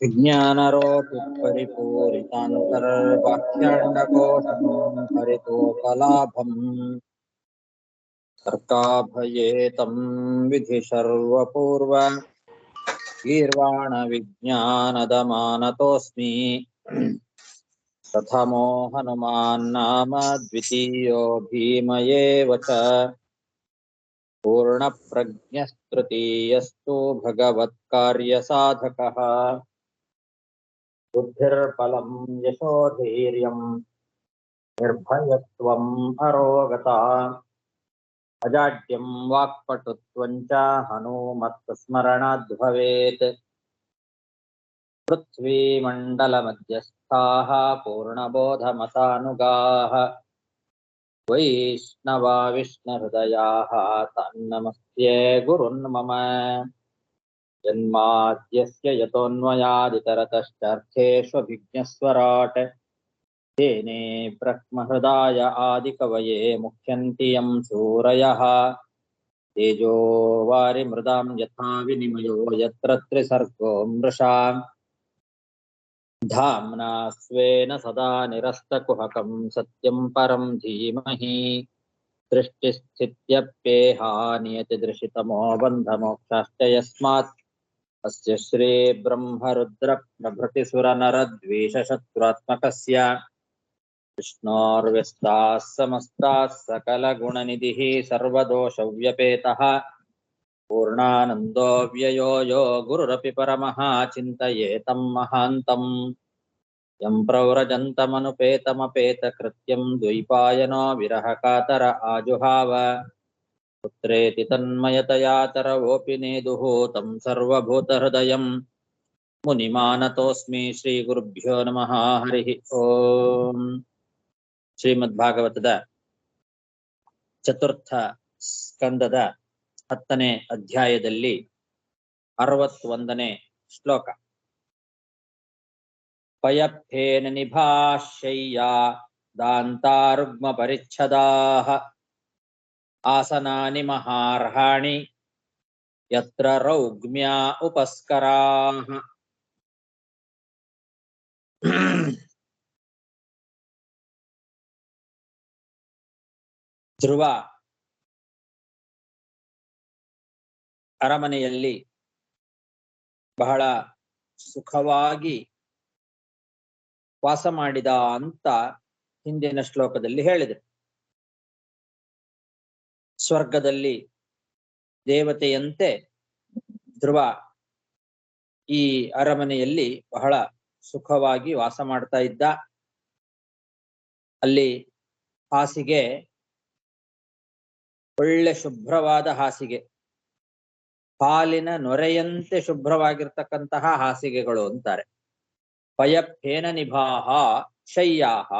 विज्ञानरोपिपरिपूरितान्तर्वाक्याण्डकोशं हरितोपलाभम् तर्काभयेतं विधि सर्वपूर्व गीर्वाणविज्ञानदमानतोऽस्मि प्रथमो हनुमान्नाम द्वितीयो भीमयेव च पूर्णप्रज्ञस्तृतीयस्तु भगवत्कार्यसाधकः बुद्धिर्बलं यशोधैर्यं निर्भयत्वम् अरोगता अजाड्यं वाक्पटुत्वं च हनूमत्स्मरणाद् भवेत् पृथ्वीमण्डलमध्यस्थाः पूर्णबोधमतानुगाः वैष्णवा विष्णुहृदयाः तन्नमस्ये गुरुन् मम जन्माद्यस्य यतोऽन्वयादितरतश्चार्थेष्वभिज्ञस्वराट् तेने ब्रह्महृदाय आदिकवये मुह्यन्ति यं सूरयः तेजो वारिमृदां यथा विनिमयो यत्र त्रिसर्गो मृषा धाम्ना स्वेन सदा निरस्तकुहकं सत्यं परं धीमहि सृष्टिस्थित्यप्येहानियतिदृशितमो बन्धमोक्षाश्च यस्मात् अस्य श्रीब्रह्मरुद्रप्रभृतिसुरनरद्वेषशत्रुरात्मकस्य विष्णोर्व्यस्ताः समस्ताः सकलगुणनिधिः सर्वदोषव्यपेतः पूर्णानन्दो व्ययो यो गुरुरपि परमः चिन्तयेतं महान्तम् यं प्रव्रजन्तमनुपेतमपेतकृत्यं द्वैपायनो विरहकातर आजुहाव पुत्रेति तन्मयतया तरवोऽपि नेदुः तं सर्वभूतहृदयं मुनिमानतोऽस्मि श्रीगुरुभ्यो नमः हरिः ओम् ಶ್ರೀಮದ್ಭಾಗವತದ ಚತುರ್ಥ ಸ್ಕಂದದ 10ನೇ ಅಧ್ಯಾಯದಲ್ಲಿ 61ನೇ ಶ್ಲೋಕ. ಪಯಪ್ಪೇನ ನಿಭಾಶಯ್ಯಾ ದಾಂತಾರುಗ್ಮ ಪರಿಚ್ಛದಾಃ ಆಸನಾನಿ ಮಹಾರ್ಹಾಣಿ ಯತ್ರ ರೌಗ್ಮ್ಯಾ ಉಪಸ್ಕರಾಃ. ಧ್ರುವ ಅರಮನೆಯಲ್ಲಿ ಬಹಳ ಸುಖವಾಗಿ ವಾಸ ಮಾಡಿದ ಅಂತ ಹಿಂದಿನ ಶ್ಲೋಕದಲ್ಲಿ ಹೇಳಿದರು. ಸ್ವರ್ಗದಲ್ಲಿ ದೇವತೆಯಂತೆ ಧ್ರುವ ಈ ಅರಮನೆಯಲ್ಲಿ ಬಹಳ ಸುಖವಾಗಿ ವಾಸ ಮಾಡ್ತಾ ಇದ್ದ. ಅಲ್ಲಿ ಹಾಸಿಗೆ ಒಳ್ಳೆ ಶುಭ್ರವಾದ ಹಾಸಿಗೆ, ಹಾಲಿನ ನೊರೆಯಂತೆ ಶುಭ್ರವಾಗಿರ್ತಕ್ಕಂತಹ ಹಾಸಿಗೆಗಳು ಅಂತಾರೆ. ಪಯಪ್ಪೇನ ನಿಭಾಹ ಶಯ್ಯಾಹ.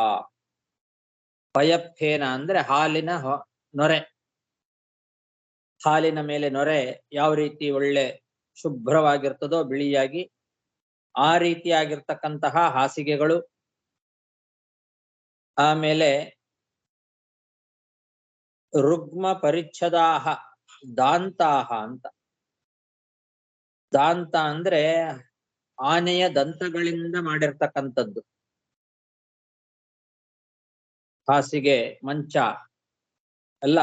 ಪಯಪ್ಪೇನ ಅಂದ್ರೆ ಹಾಲಿನ ನೊರೆ. ಹಾಲಿನ ಮೇಲೆ ನೊರೆ ಯಾವ ರೀತಿ ಒಳ್ಳೆ ಶುಭ್ರವಾಗಿರ್ತದೋ ಬಿಳಿಯಾಗಿ, ಆ ರೀತಿಯಾಗಿರ್ತಕ್ಕಂತಹ ಹಾಸಿಗೆಗಳು. ಆಮೇಲೆ ರುಗ್ಮ ಪರಿಚ್ಛದಾಹ ದಾಂತಾಹ ಅಂತ. ದಾಂತ ಅಂದ್ರೆ ಆನೆಯ ದಂತಗಳಿಂದ ಮಾಡಿರ್ತಕ್ಕಂಥದ್ದು. ಹಾಸಿಗೆ, ಮಂಚ ಎಲ್ಲ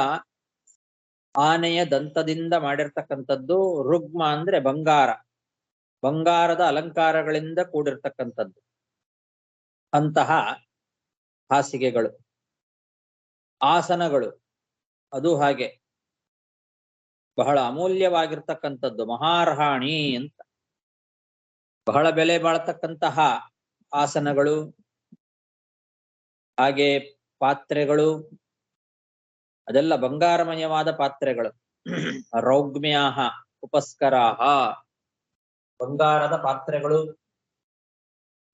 ಆನೆಯ ದಂತದಿಂದ ಮಾಡಿರ್ತಕ್ಕಂಥದ್ದು. ರುಗ್ಮ ಅಂದ್ರೆ ಬಂಗಾರ, ಬಂಗಾರದ ಅಲಂಕಾರಗಳಿಂದ ಕೂಡಿರ್ತಕ್ಕಂಥದ್ದು ಅಂತಹ ಹಾಸಿಗೆಗಳು. ಆಸನಗಳು ಅದು ಹಾಗೆ ಬಹಳ ಅಮೂಲ್ಯವಾಗಿರ್ತಕ್ಕಂಥದ್ದು, ಮಹಾರ್ಹಾಣಿ ಅಂತ. ಬಹಳ ಬೆಲೆ ಬಾಳ್ತಕ್ಕಂತಹ ಆಸನಗಳು. ಹಾಗೆ ಪಾತ್ರೆಗಳು ಅದೆಲ್ಲ ಬಂಗಾರಮಯವಾದ ಪಾತ್ರೆಗಳು. ರೌಗ್ಮ್ಯಾಹ ಉಪಸ್ಕರಾಹ, ಬಂಗಾರದ ಪಾತ್ರೆಗಳು.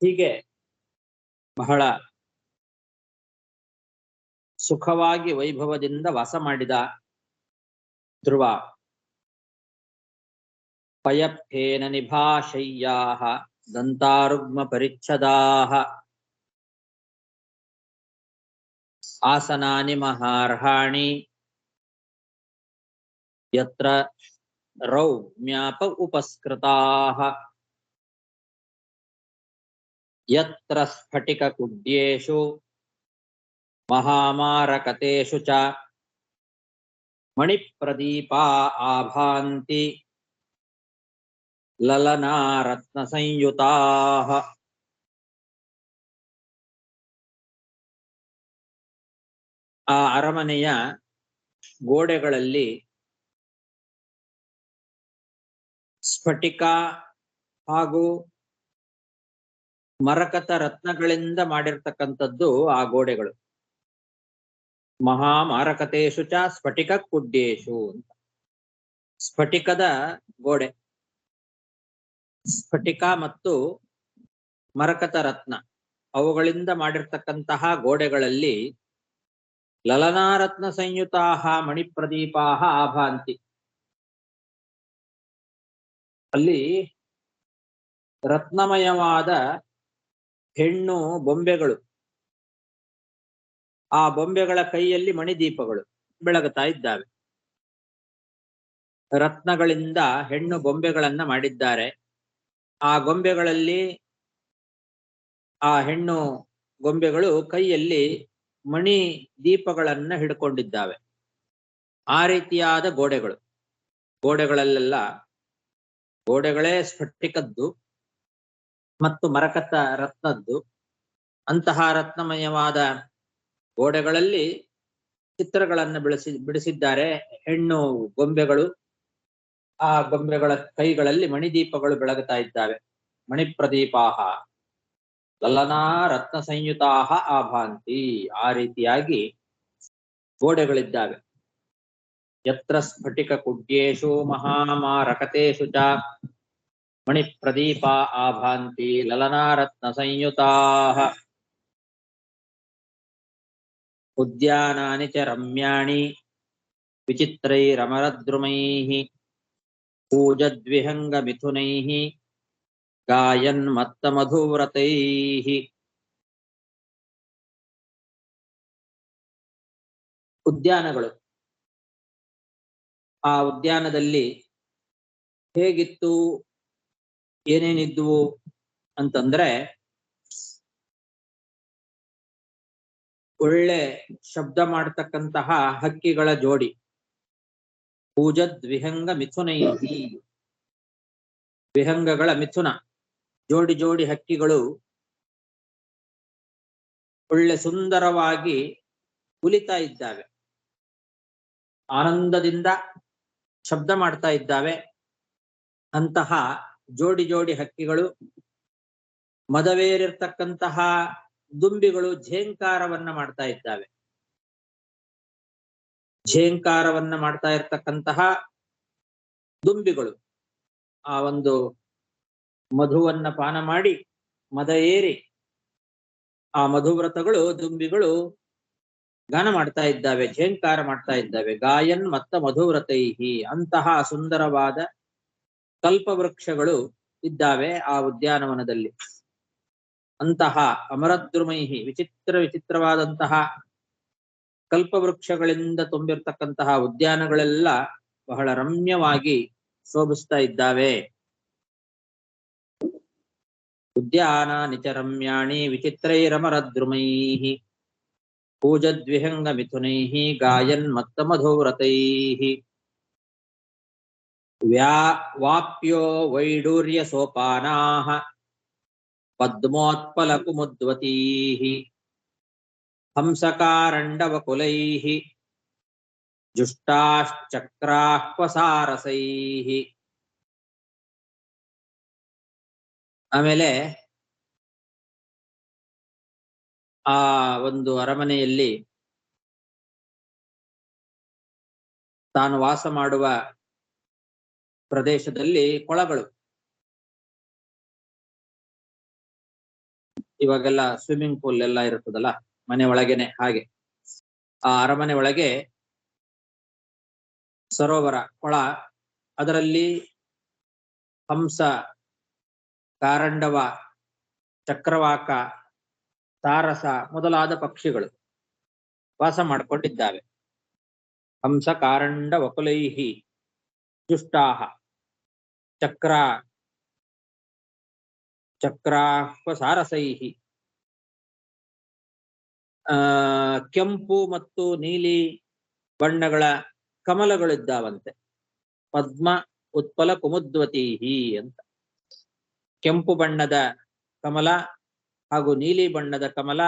ಹೀಗೆ ಬಹಳ ಸುಖವಾಗಿ ವೈಭವದಿಂದ ವಾಸ ಮಾಡಿದ ಧ್ರುವ. ಪಯಪ್ಪೇನ ನಿಭಾಶಯ್ಯಾಹ ದಂತಾರುಗ್ಮ ಪರಿಚ್ಛದಾಃ ಆಸನಾನಿ ಮಹಾರ್ಹಾಣಿ ಯತ್ರ ರೌಮ್ಯಾಪ ಉಪಸ್ಕೃತಾಃ. ಯತ್ರ ಸ್ಫಟಿಕ ಕುಡ್ಯೇಷು ಮಹಾಮಾರಕತೇಷು ಚ ಮಣಿಪ್ರದೀಪಾ ಆಭಾಂತಿ ಲಲನಾ ರತ್ನ ಸಂಯುತಾಃ. ಆ ಅರಮನೆಯ ಗೋಡೆಗಳಲ್ಲಿ ಸ್ಫಟಿಕ ಹಾಗೂ ಮರಕತ ರತ್ನಗಳಿಂದ ಮಾಡಿರ್ತಕ್ಕಂಥದ್ದು ಆ ಗೋಡೆಗಳು. ಮಹಾಮಾರಕತೇಷು ಚ ಸ್ಫಟಿಕ ಕುಡ್ಯೇಷು ಅಂತ. ಸ್ಫಟಿಕದ ಗೋಡೆ, ಸ್ಫಟಿಕ ಮತ್ತು ಮರಕತ ರತ್ನ ಅವುಗಳಿಂದ ಮಾಡಿರ್ತಕ್ಕಂತಹ ಗೋಡೆಗಳಲ್ಲಿ ಲಲನಾರತ್ನ ಸಂಯುತಾಃ ಮಣಿಪ್ರದೀಪಾಃ ಆಭಾಂತಿ. ಅಲ್ಲಿ ರತ್ನಮಯವಾದ ಹೆಣ್ಣು ಬೊಂಬೆಗಳು, ಆ ಬೊಂಬೆಗಳ ಕೈಯಲ್ಲಿ ಮಣಿದೀಪಗಳು ಬೆಳಗುತ್ತಾ ಇದ್ದಾವೆ. ರತ್ನಗಳಿಂದ ಹೆಣ್ಣು ಬೊಂಬೆಗಳನ್ನ ಮಾಡಿದ್ದಾರೆ. ಆ ಗೊಂಬೆಗಳಲ್ಲಿ ಆ ಹೆಣ್ಣು ಗೊಂಬೆಗಳು ಕೈಯಲ್ಲಿ ಮಣಿ ದೀಪಗಳನ್ನ ಹಿಡ್ಕೊಂಡಿದ್ದಾವೆ. ಆ ರೀತಿಯಾದ ಗೋಡೆಗಳು. ಗೋಡೆಗಳಲ್ಲೆಲ್ಲ ಗೋಡೆಗಳೇ ಸ್ಫಟಿಕದ್ದು ಮತ್ತು ಮರಕತ ರತ್ನದ್ದು. ಅಂತಹ ರತ್ನಮಯವಾದ ಗೋಡೆಗಳಲ್ಲಿ ಚಿತ್ರಗಳನ್ನು ಬಿಡಿಸಿದ್ದಾರೆ ಹೆಣ್ಣು ಗೊಂಬೆಗಳು. ಆ ಗೊಂಬೆಗಳ ಕೈಗಳಲ್ಲಿ ಮಣಿದೀಪಗಳು ಬೆಳಗುತ್ತಾ ಇದ್ದಾವೆ. ಮಣಿಪ್ರದೀಪಾಹ ಲಲನಾ ರತ್ನ ಸಂಯುತಾಹ ಆಭಾಂತಿ. ಆ ರೀತಿಯಾಗಿ ಗೋಡೆಗಳಿದ್ದಾವೆ. ಯತ್ರ ಸ್ಫಟಿಕ ಕುಡ್ಯೇಷು ಮಹಾಮಾರಕತೇಷು ಚ ಮಣಿಪ್ರದೀಪಾ ಆಭಾಂತಿ ಲಲನಾ ರತ್ನ ಸಂಯುತಾಃ. ಉದ್ಯಾನಾನಿ ಚ ರಮ್ಯಾಣಿ ವಿಚಿತ್ರೈರಮರದ್ರುಮೈಃ ಕೂಜದ್ವಿಹಂಗ ಮಿಥುನೈಃ ಗಾಯನ್ಮತ್ತ ಮಧುವ್ರತೈಃ. ಉದ್ಯಾನಗಳು. ಆ ಉದ್ಯಾನದಲ್ಲಿ ಹೇಗಿತ್ತು, ಏನೇನಿದ್ವು ಅಂತಂದ್ರೆ, ಒಳ್ಳೆ ಶಬ್ದ ಮಾಡತಕ್ಕಂತಹ ಹಕ್ಕಿಗಳ ಜೋಡಿ. ಕೂಜದ್ವಿಹಂಗ ಮಿಥುನೈಹಿ. ವಿಹಂಗಗಳ ಮಿಥುನ, ಜೋಡಿ ಜೋಡಿ ಹಕ್ಕಿಗಳು ಒಳ್ಳೆ ಸುಂದರವಾಗಿ ಕುಲಿತಾ ಇದ್ದಾವೆ. ಆನಂದದಿಂದ ಶಬ್ದ ಮಾಡ್ತಾ ಇದ್ದಾವೆ. ಅಂತಹ ಜೋಡಿ ಜೋಡಿ ಹಕ್ಕಿಗಳು, ಮದವೇರಿರ್ತಕ್ಕಂತಹ ದುಂಬಿಗಳು ಝೇಂಕಾರವನ್ನ ಮಾಡ್ತಾ ಇದ್ದಾವೆ. ಝೇಂಕಾರವನ್ನ ಮಾಡ್ತಾ ಇರ್ತಕ್ಕಂತಹ ದುಂಬಿಗಳು ಆ ಒಂದು ಮಧುವನ್ನ ಪಾನ ಮಾಡಿ ಮದ ಏರಿ ಆ ಮಧುವ್ರತಗಳು ದುಂಬಿಗಳು ಗಾನ ಮಾಡ್ತಾ ಇದ್ದಾವೆ, ಝೇಂಕಾರ ಮಾಡ್ತಾ ಇದ್ದಾವೆ. ಗಾಯನ್ ಮತ್ತ ಮಧುವ್ರತೈಹಿ. ಅಂತಹ ಸುಂದರವಾದ ಕಲ್ಪವೃಕ್ಷಗಳು ಇದ್ದಾವೆ ಆ ಉದ್ಯಾನವನದಲ್ಲಿ. ಅಂತಹ ಅಮರದ್ರುಮೈಹಿ, ವಿಚಿತ್ರವಾದಂತಹ ಕಲ್ಪವೃಕ್ಷಗಳಿಂದ ತುಂಬಿರ್ತಕ್ಕಂತಹ ಉದ್ಯಾನಗಳೆಲ್ಲ ಬಹಳ ರಮ್ಯವಾಗಿ ಶೋಭಿಸ್ತಾ ಇದ್ದಾವೆ. ಉದ್ಯಾನಾನಿ ಚ ರಮ್ಯಾಣಿ ವಿಚಿತ್ರೈರಮರದ್ರುಮೈಃ ಕೂಜದ್ವಿಹಂಗ ಮಿಥುನೈಃ ಗಾಯನ್ ಮತ್ತ ಮಧುವ್ರತೈಃ. ವಾಪ್ಯೋ ವೈಡೂರ್ಯ ಸೋಪಾನಾಃ ಪದ್ಮೋತ್ಪಲ ಕುಮುದ್ವತೀಃ ಹಂಸಕಾರಂಡವಕುಲೈಃ ಜುಷ್ಟಾಶ್ಚಕ್ರಾಹ್ವಸಾರಸೈಃ. ಆಮೇಲೆ ಆ ಒಂದು ಅರಮನೆಯಲ್ಲಿ ತಾನು ವಾಸ ಮಾಡುವ ಪ್ರದೇಶದಲ್ಲಿ ಕೊಳಗಳು. ಇವಾಗೆಲ್ಲ ಸ್ವಿಮ್ಮಿಂಗ್ ಪೂಲ್ ಎಲ್ಲ ಇರುತ್ತದಲ್ಲ ಮನೆ ಒಳಗೇನೆ, ಹಾಗೆ ಆ ಅರಮನೆ ಒಳಗೆ ಸರೋವರ, ಕೊಳ. ಅದರಲ್ಲಿ ಹಂಸ, ಕಾರಂಡವ, ಚಕ್ರವಾಕ, ತಾರಸ ಮೊದಲಾದ ಪಕ್ಷಿಗಳು ವಾಸ ಮಾಡಿಕೊಂಡಿದ್ದಾವೆ. ಹಂಸ ಕಾರಂಡ ವಕುಲೈಹಿ ಜುಷ್ಟಾಹ. ಚಕ್ರ ಚಕ್ರಾಹ್ವಸಾರಸೈಹಿ. ಕೆಂಪು ಮತ್ತು ನೀಲಿ ಬಣ್ಣಗಳ ಕಮಲಗಳಿದ್ದಾವಂತೆ. ಪದ್ಮ ಉತ್ಪಲ ಕುಮುದ್ವತೀಹಿ ಅಂತ. ಕೆಂಪು ಬಣ್ಣದ ಕಮಲ ಹಾಗೂ ನೀಲಿ ಬಣ್ಣದ ಕಮಲ,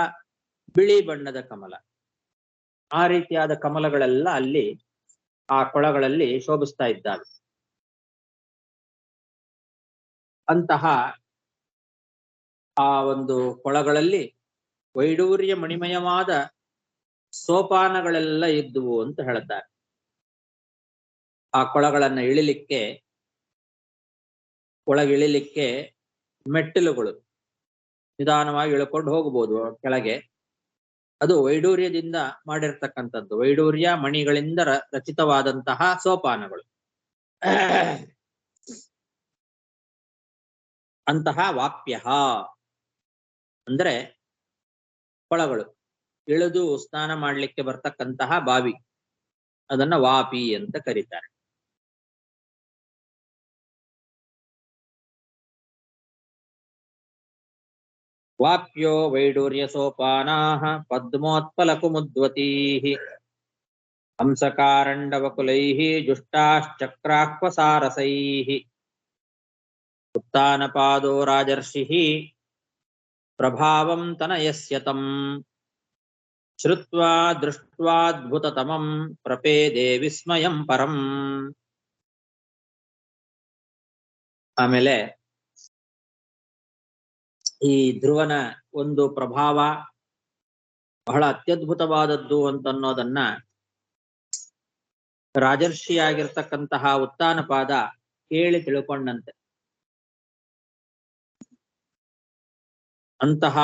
ಬಿಳಿ ಬಣ್ಣದ ಕಮಲ, ಆ ರೀತಿಯಾದ ಕಮಲಗಳೆಲ್ಲ ಅಲ್ಲಿ ಆ ಕೊಳಗಳಲ್ಲಿ ಶೋಭಿಸ್ತಾ ಇದ್ದಾವೆ. ಅಂತಹ ಆ ಒಂದು ಕೊಳಗಳಲ್ಲಿ ವೈಡೂರ್ಯ ಮಣಿಮಯವಾದ ಸೋಪಾನಗಳೆಲ್ಲ ಇದ್ದುವು ಅಂತ ಹೇಳ್ತಾರೆ. ಆ ಕೊಳಗಳನ್ನ ಇಳಿಲಿಕ್ಕೆ, ಒಳಗಿಳಿಲಿಕ್ಕೆ ಮೆಟ್ಟಿಲುಗಳು, ನಿಧಾನವಾಗಿ ಇಳ್ಕೊಂಡು ಹೋಗಬಹುದು ಕೆಳಗೆ. ಅದು ವೈಡೂರ್ಯದಿಂದ ಮಾಡಿರ್ತಕ್ಕಂಥದ್ದು, ವೈಡೂರ್ಯ ಮಣಿಗಳಿಂದ ರಚಿತವಾದಂತಹ ಸೋಪಾನಗಳು. ಅಂತಹ ವಾಪ್ಯ ಅಂದ್ರೆ ಕೊಳಗಳು, ಇಳಿದು ಸ್ನಾನ ಮಾಡ್ಲಿಕ್ಕೆ ಬರ್ತಕ್ಕಂತಹ ಬಾವಿ, ಅದನ್ನ ವಾಪಿ ಅಂತ ಕರೀತಾರೆ. ವಾಪ್ಯೋ ವೈಡೂರ್ಯ ಸೋಪಾನಾಃ ಪದ್ಮೋತ್ಪಲ ಕುಮುದ್ವತೀಃ ಹಂಸಕಾರಂಡವಕುಲೈಃ ಜುಷ್ಟಾಶ್ಚಕ್ರಾಹ್ವಸಾರಸೈಃ ಉತ್ಥಾನಪಾದೋ ರಾಜರ್ಷಿಃ ಪ್ರಭಾವಂ ತನಯಸ್ಯ ತಂ ಶ್ರುತ್ವಾ ದೃಷ್ಟ್ವಾದ್ಭುತತಮಂ ಪ್ರಪೇದೆ ವಿಸ್ಮಯಂ ಪರಂ. ಆಮೇಲೆ ಈ ಧ್ರುವನ ಒಂದು ಪ್ರಭಾವ ಬಹಳ ಅತ್ಯದ್ಭುತವಾದದ್ದು ಅಂತನ್ನೋದನ್ನ ರಾಜರ್ಷಿಯಾಗಿರ್ತಕ್ಕಂತಹ ಉತ್ಥಾನಪಾದ ಕೇಳಿ ತಿಳ್ಕೊಂಡಂತೆ. ಅಂತಹ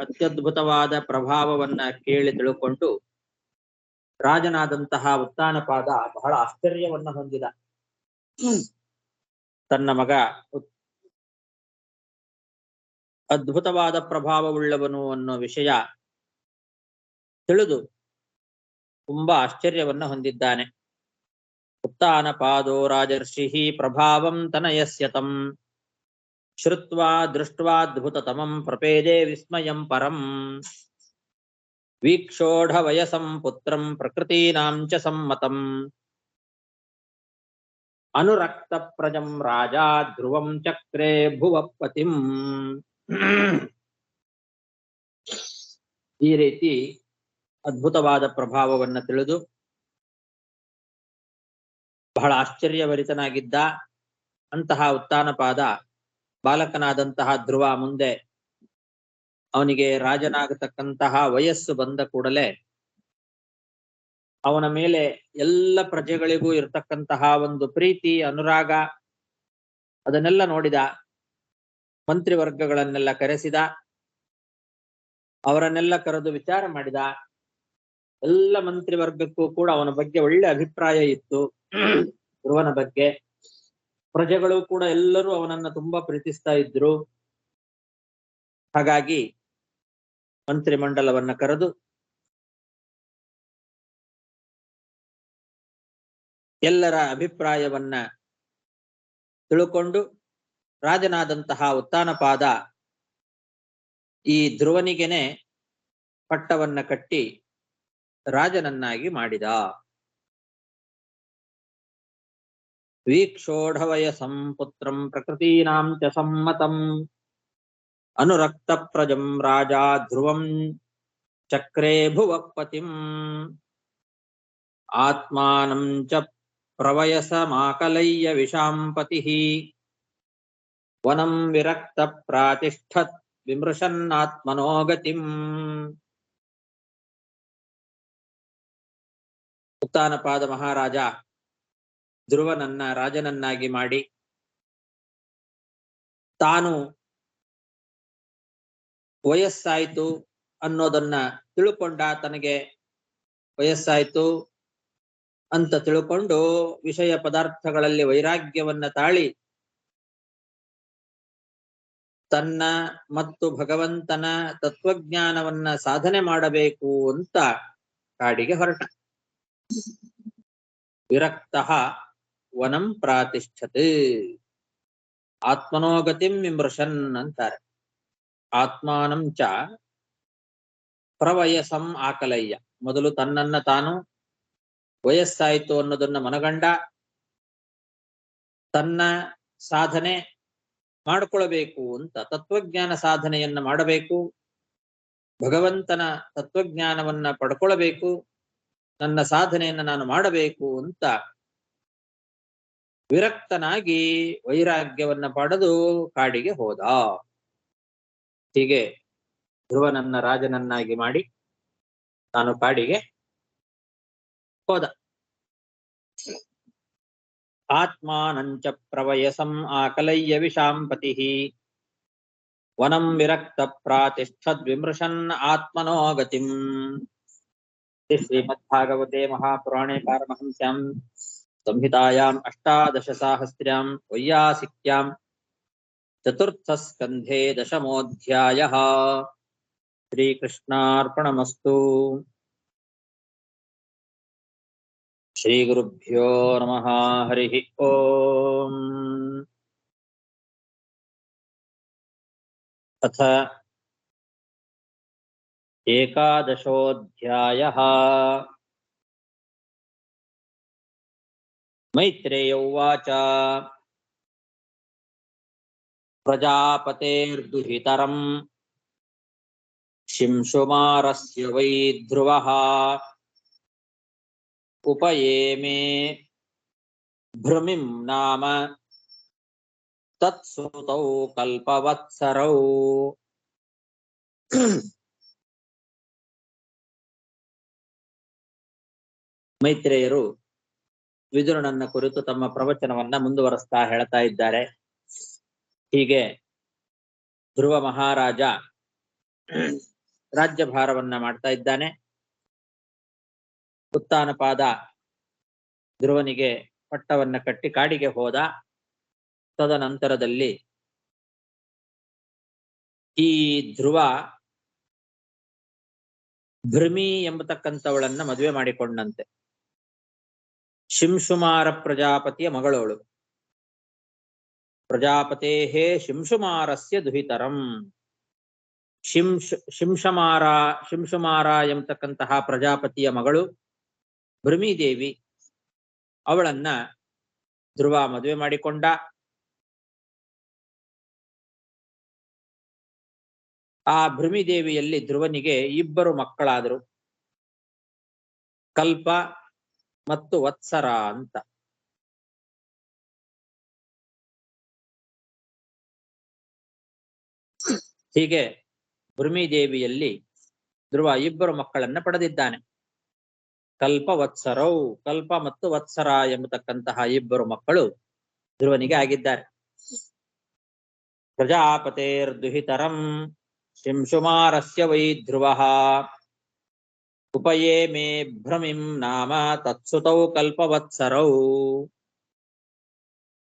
ಅತ್ಯದ್ಭುತವಾದ ಪ್ರಭಾವವನ್ನ ಕೇಳಿ ತಿಳ್ಕೊಂಡು ರಾಜನಾದಂತಹ ಉತ್ಥಾನಪಾದ ಬಹಳ ಆಶ್ಚರ್ಯವನ್ನ ಹೊಂದಿದ. ತನ್ನ ಮಗ ಅದ್ಭುತವಾದ ಪ್ರಭಾವವುಳ್ಳವನು ಅನ್ನೋ ವಿಷಯ ತಿಳಿದು ತುಂಬಾ ಆಶ್ಚರ್ಯವನ್ನ ಹೊಂದಿದ್ದಾನೆ. ಉತ್ಥಾನಪಾದೋ ರಾಜರ್ಷಿಃ ಪ್ರಭಾವಂ ತನಯಸ್ಯ ತಂ ಶ್ರುತ್ವಾ ದೃಷ್ಟ್ವಾದ್ಭುತತಮಂ ಪ್ರಪೇದೆ ವಿಸ್ಮಯಂ ಪರಂ ವೀಕ್ಷೋಢ ವಯಸಂ ಪುತ್ರಂ ಪ್ರಕೃತೀನಾಂ ಚ ಸಮ್ಮತಂ ಅನುರಕ್ತ ಪ್ರಜಂ ರಾಜಾ ಧ್ರುವಂ ಚಕ್ರೇ ಭುವಪತಿಂ. ಈ ರೀತಿ ಅದ್ಭುತವಾದ ಪ್ರಭಾವವನ್ನ ತಿಳಿದು ಬಹಳ ಆಶ್ಚರ್ಯವರಿತನಾಗಿದ್ದ ಅಂತಹ ಉತ್ಥಾನಪಾದ ಬಾಲಕನಾದಂತಹ ಧ್ರುವ ಮುಂದೆ ಅವನಿಗೆ ರಾಜನಾಗತಕ್ಕಂತಹ ವಯಸ್ಸು ಬಂದ ಕೂಡಲೇ ಅವನ ಮೇಲೆ ಎಲ್ಲ ಪ್ರಜೆಗಳಿಗೂ ಇರತಕ್ಕಂತಹ ಒಂದು ಪ್ರೀತಿ, ಅನುರಾಗ, ಅದನ್ನೆಲ್ಲ ನೋಡಿದ. ಮಂತ್ರಿವರ್ಗಗಳನ್ನೆಲ್ಲ ಕರೆಸಿದ, ಅವರನ್ನೆಲ್ಲ ಕರೆದು ವಿಚಾರ ಮಾಡಿದ. ಎಲ್ಲ ಮಂತ್ರಿವರ್ಗಕ್ಕೂ ಕೂಡ ಅವನ ಬಗ್ಗೆ ಒಳ್ಳೆ ಅಭಿಪ್ರಾಯ ಇತ್ತು, ಧ್ರುವನ ಬಗ್ಗೆ. ಪ್ರಜೆಗಳು ಕೂಡ ಎಲ್ಲರೂ ಅವನನ್ನ ತುಂಬಾ ಪ್ರೀತಿಸ್ತಾ ಇದ್ರು. ಹಾಗಾಗಿ ಮಂತ್ರಿಮಂಡಲವನ್ನ ಕರೆದು ಎಲ್ಲರ ಅಭಿಪ್ರಾಯವನ್ನ ತಿಳ್ಕೊಂಡು ರಾಜನಾದಂತಹ ಉತ್ಥಾನಪಾದ ಈ ಧ್ರುವನಿಗೆನೆ ಪಟ್ಟವನ್ನ ಕಟ್ಟಿ ರಾಜನನ್ನಾಗಿ ಮಾಡಿದ. ವೀಕ್ಷೋಢವಯಸಂ ಪುತ್ರಂ ಪ್ರಕೃತೀನಾಂ ಚ ಸಮ್ಮತಂ ಅನುರಕ್ತ ಪ್ರಜಂ ರಾಜಾ ಧ್ರುವಂ ಚಕ್ರೇ ಭುವಪತಿಂ ಆತ್ಮಾನಂ ಚ ಪ್ರವಯಸಮಾಕಲಯ್ಯ ವಿಷಾಂಪತಿಃ ವನಂ ವಿರಕ್ತ ಪ್ರಾತಿಷ್ಠತ್ ವಿಮೃಶನ್ನಾತ್ಮನೋ ಗತಿಂ. ಉತ್ಥಾನಪಾದ ಮಹಾರಾಜ ಧ್ರುವನನ್ನ ರಾಜನನ್ನಾಗಿ ಮಾಡಿ ತಾನು ವಯಸ್ಸಾಯ್ತು ಅನ್ನೋದನ್ನ ತಿಳ್ಕೊಂಡ. ತನಗೆ ವಯಸ್ಸಾಯ್ತು ಅಂತ ತಿಳ್ಕೊಂಡು ವಿಷಯ ಪದಾರ್ಥಗಳಲ್ಲಿ ವೈರಾಗ್ಯವನ್ನ ತಾಳಿ ತನ್ನ ಮತ್ತು ಭಗವಂತನ ತತ್ವಜ್ಞಾನವನ್ನ ಸಾಧನೆ ಮಾಡಬೇಕು ಅಂತ ಕಾಡಿಗೆ ಹೊರಟ. ವಿರಕ್ತಃ ವನಂ ಪ್ರಾತಿಷ್ಠತ್ ಆತ್ಮನೋಗತಿಂ ವಿಮೃಶನ್ ಅಂತಾರೆ. ಆತ್ಮಾನಂ ಚ ಪ್ರವಯಸಂ ಆಕಲಯ್ಯ. ಮೊದಲು ತನ್ನನ್ನ ತಾನು ವಯಸ್ಸಾಯಿತು ಅನ್ನೋದನ್ನ ಮನಗಂಡ ತನ್ನ ಸಾಧನೆ ಮಾಡಿಕೊಳ್ಳಬೇಕು ಅಂತ ತತ್ವಜ್ಞಾನ ಸಾಧನೆಯನ್ನ ಮಾಡಬೇಕು, ಭಗವಂತನ ತತ್ವಜ್ಞಾನವನ್ನ ಪಡ್ಕೊಳ್ಬೇಕು, ನನ್ನ ಸಾಧನೆಯನ್ನ ನಾನು ಮಾಡಬೇಕು ಅಂತ ವಿರಕ್ತನಾಗಿ ವೈರಾಗ್ಯವನ್ನ ಪಡೆದು ಕಾಡಿಗೆ ಹೋದ. ಹೀಗೆ ಧ್ರುವನನ್ನ ರಾಜನನ್ನಾಗಿ ಮಾಡಿ ತಾನು ಕಾಡಿಗೆ ಹೋದ. ಆತ್ಮಾನಂಚ ಪ್ರವಯಸಂ ಆಕಲಯ್ಯ ವಿಷಾಂಪತಿ ವನಂ ವಿರಕ್ತ ಪ್ರಾತಿಷ್ಠದ್ ವಿಮೃಶನ್ ಆತ್ಮನೋ ಗತಿಂ. ಶ್ರೀಮದ್ಭಾಗವತೆ ಮಹಾಪುರಾಣೆ ಪಾರಮಹಂಸ್ಯಾಂ ಸಂಹಿತಾಯಾಂ ಅಷ್ಟಾದಶ ಸಾಹಸ್ರ್ಯಾಂ ವೈಯಾಸಿಕ್ಯಾಂ ಚತುರ್ಥ ಸ್ಕಂಧೆ ದಶಮೋಧ್ಯಾಯಃ. ಶ್ರೀಕೃಷ್ಣಾರ್ಪಣಮಸ್ತು. ಶ್ರೀ ಗುರುಭ್ಯೋ ನಮಃ. ಹರಿ ಓಂ. ಅಥ ಏಕಾದಶೋಧ್ಯಾಯಃ. ಮೈತ್ರೇಯ ಉವಾಚ ಪ್ರಜಾಪತೇರ್ದುಹಿತರಂ ಶಿಂಶುಮಾರಸ್ಯ ವೈ ಧ್ರುವಃ ಉಪಯೇಮೇ ಭೃಮಿಂ ನಾಮ ತತ್ಸುತೌ ಕಲ್ಪವತ್ಸರೌ. ಮೈತ್ರೇಯರು ವಿದುರನನ್ನ ಕುರಿತು ತಮ್ಮ ಪ್ರವಚನವನ್ನ ಮುಂದುವರೆಸ್ತಾ ಹೇಳ್ತಾ ಇದ್ದಾರೆ. ಹೀಗೆ ಧ್ರುವ ಮಹಾರಾಜ ರಾಜ್ಯಭಾರವನ್ನ ಮಾಡ್ತಾ ಇದ್ದಾನೆ. ಉತ್ತಾನಪಾದ ಧ್ರುವನಿಗೆ ಪಟ್ಟವನ್ನ ಕಟ್ಟಿ ಕಾಡಿಗೆ ಹೋದ. ತದನಂತರದಲ್ಲಿ ಈ ಧ್ರುವ ಭೃಮಿ ಎಂಬತಕ್ಕಂಥವಳನ್ನ ಮದುವೆ ಮಾಡಿಕೊಂಡಂತೆ. ಶಿಂಶುಮಾರ ಪ್ರಜಾಪತಿಯ ಮಗಳವಳು. ಪ್ರಜಾಪತೇಹೇ ಶಿಂಶುಮಾರಸ್ಯ ದುಹಿತರಂ. ಶಿಂಶುಮಾರ ಎಂಬತಕ್ಕಂತಹ ಪ್ರಜಾಪತಿಯ ಮಗಳು ಭೃಮಿದೇವಿ. ಅವಳನ್ನ ಧ್ರುವ ಮದುವೆ ಮಾಡಿಕೊಂಡ. ಆ ಭೃಮಿದೇವಿಯಲ್ಲಿ ಧ್ರುವನಿಗೆ ಇಬ್ಬರು ಮಕ್ಕಳಾದರು, ಕಲ್ಪ ಮತ್ತು ವತ್ಸರ ಅಂತ. ಹೀಗೆ ಭೃಮಿದೇವಿಯಲ್ಲಿ ಧ್ರುವ ಇಬ್ಬರು ಮಕ್ಕಳನ್ನ ಪಡೆದಿದ್ದಾನೆ. ಕಲ್ಪ ವತ್ಸರೌ, ಕಲ್ಪ ಮತ್ತು ವತ್ಸರ ಎಂಬತಕ್ಕಂತಹ ಇಬ್ಬರು ಮಕ್ಕಳು ಧ್ರುವನಿಗೆ ಆಗಿದ್ದಾರೆ. ಪ್ರಜಾಪತೇರ್ದುಹಿತರಂ ಶಿಂಶುಮಾರಸ್ಯ ವೈ ಧ್ರುವಃ ಉಪಯೇಮೇ ಭ್ರಮಿಂ ನಾಮ ತತ್ಸುತೌ ಕಲ್ಪವತ್ಸರೌ.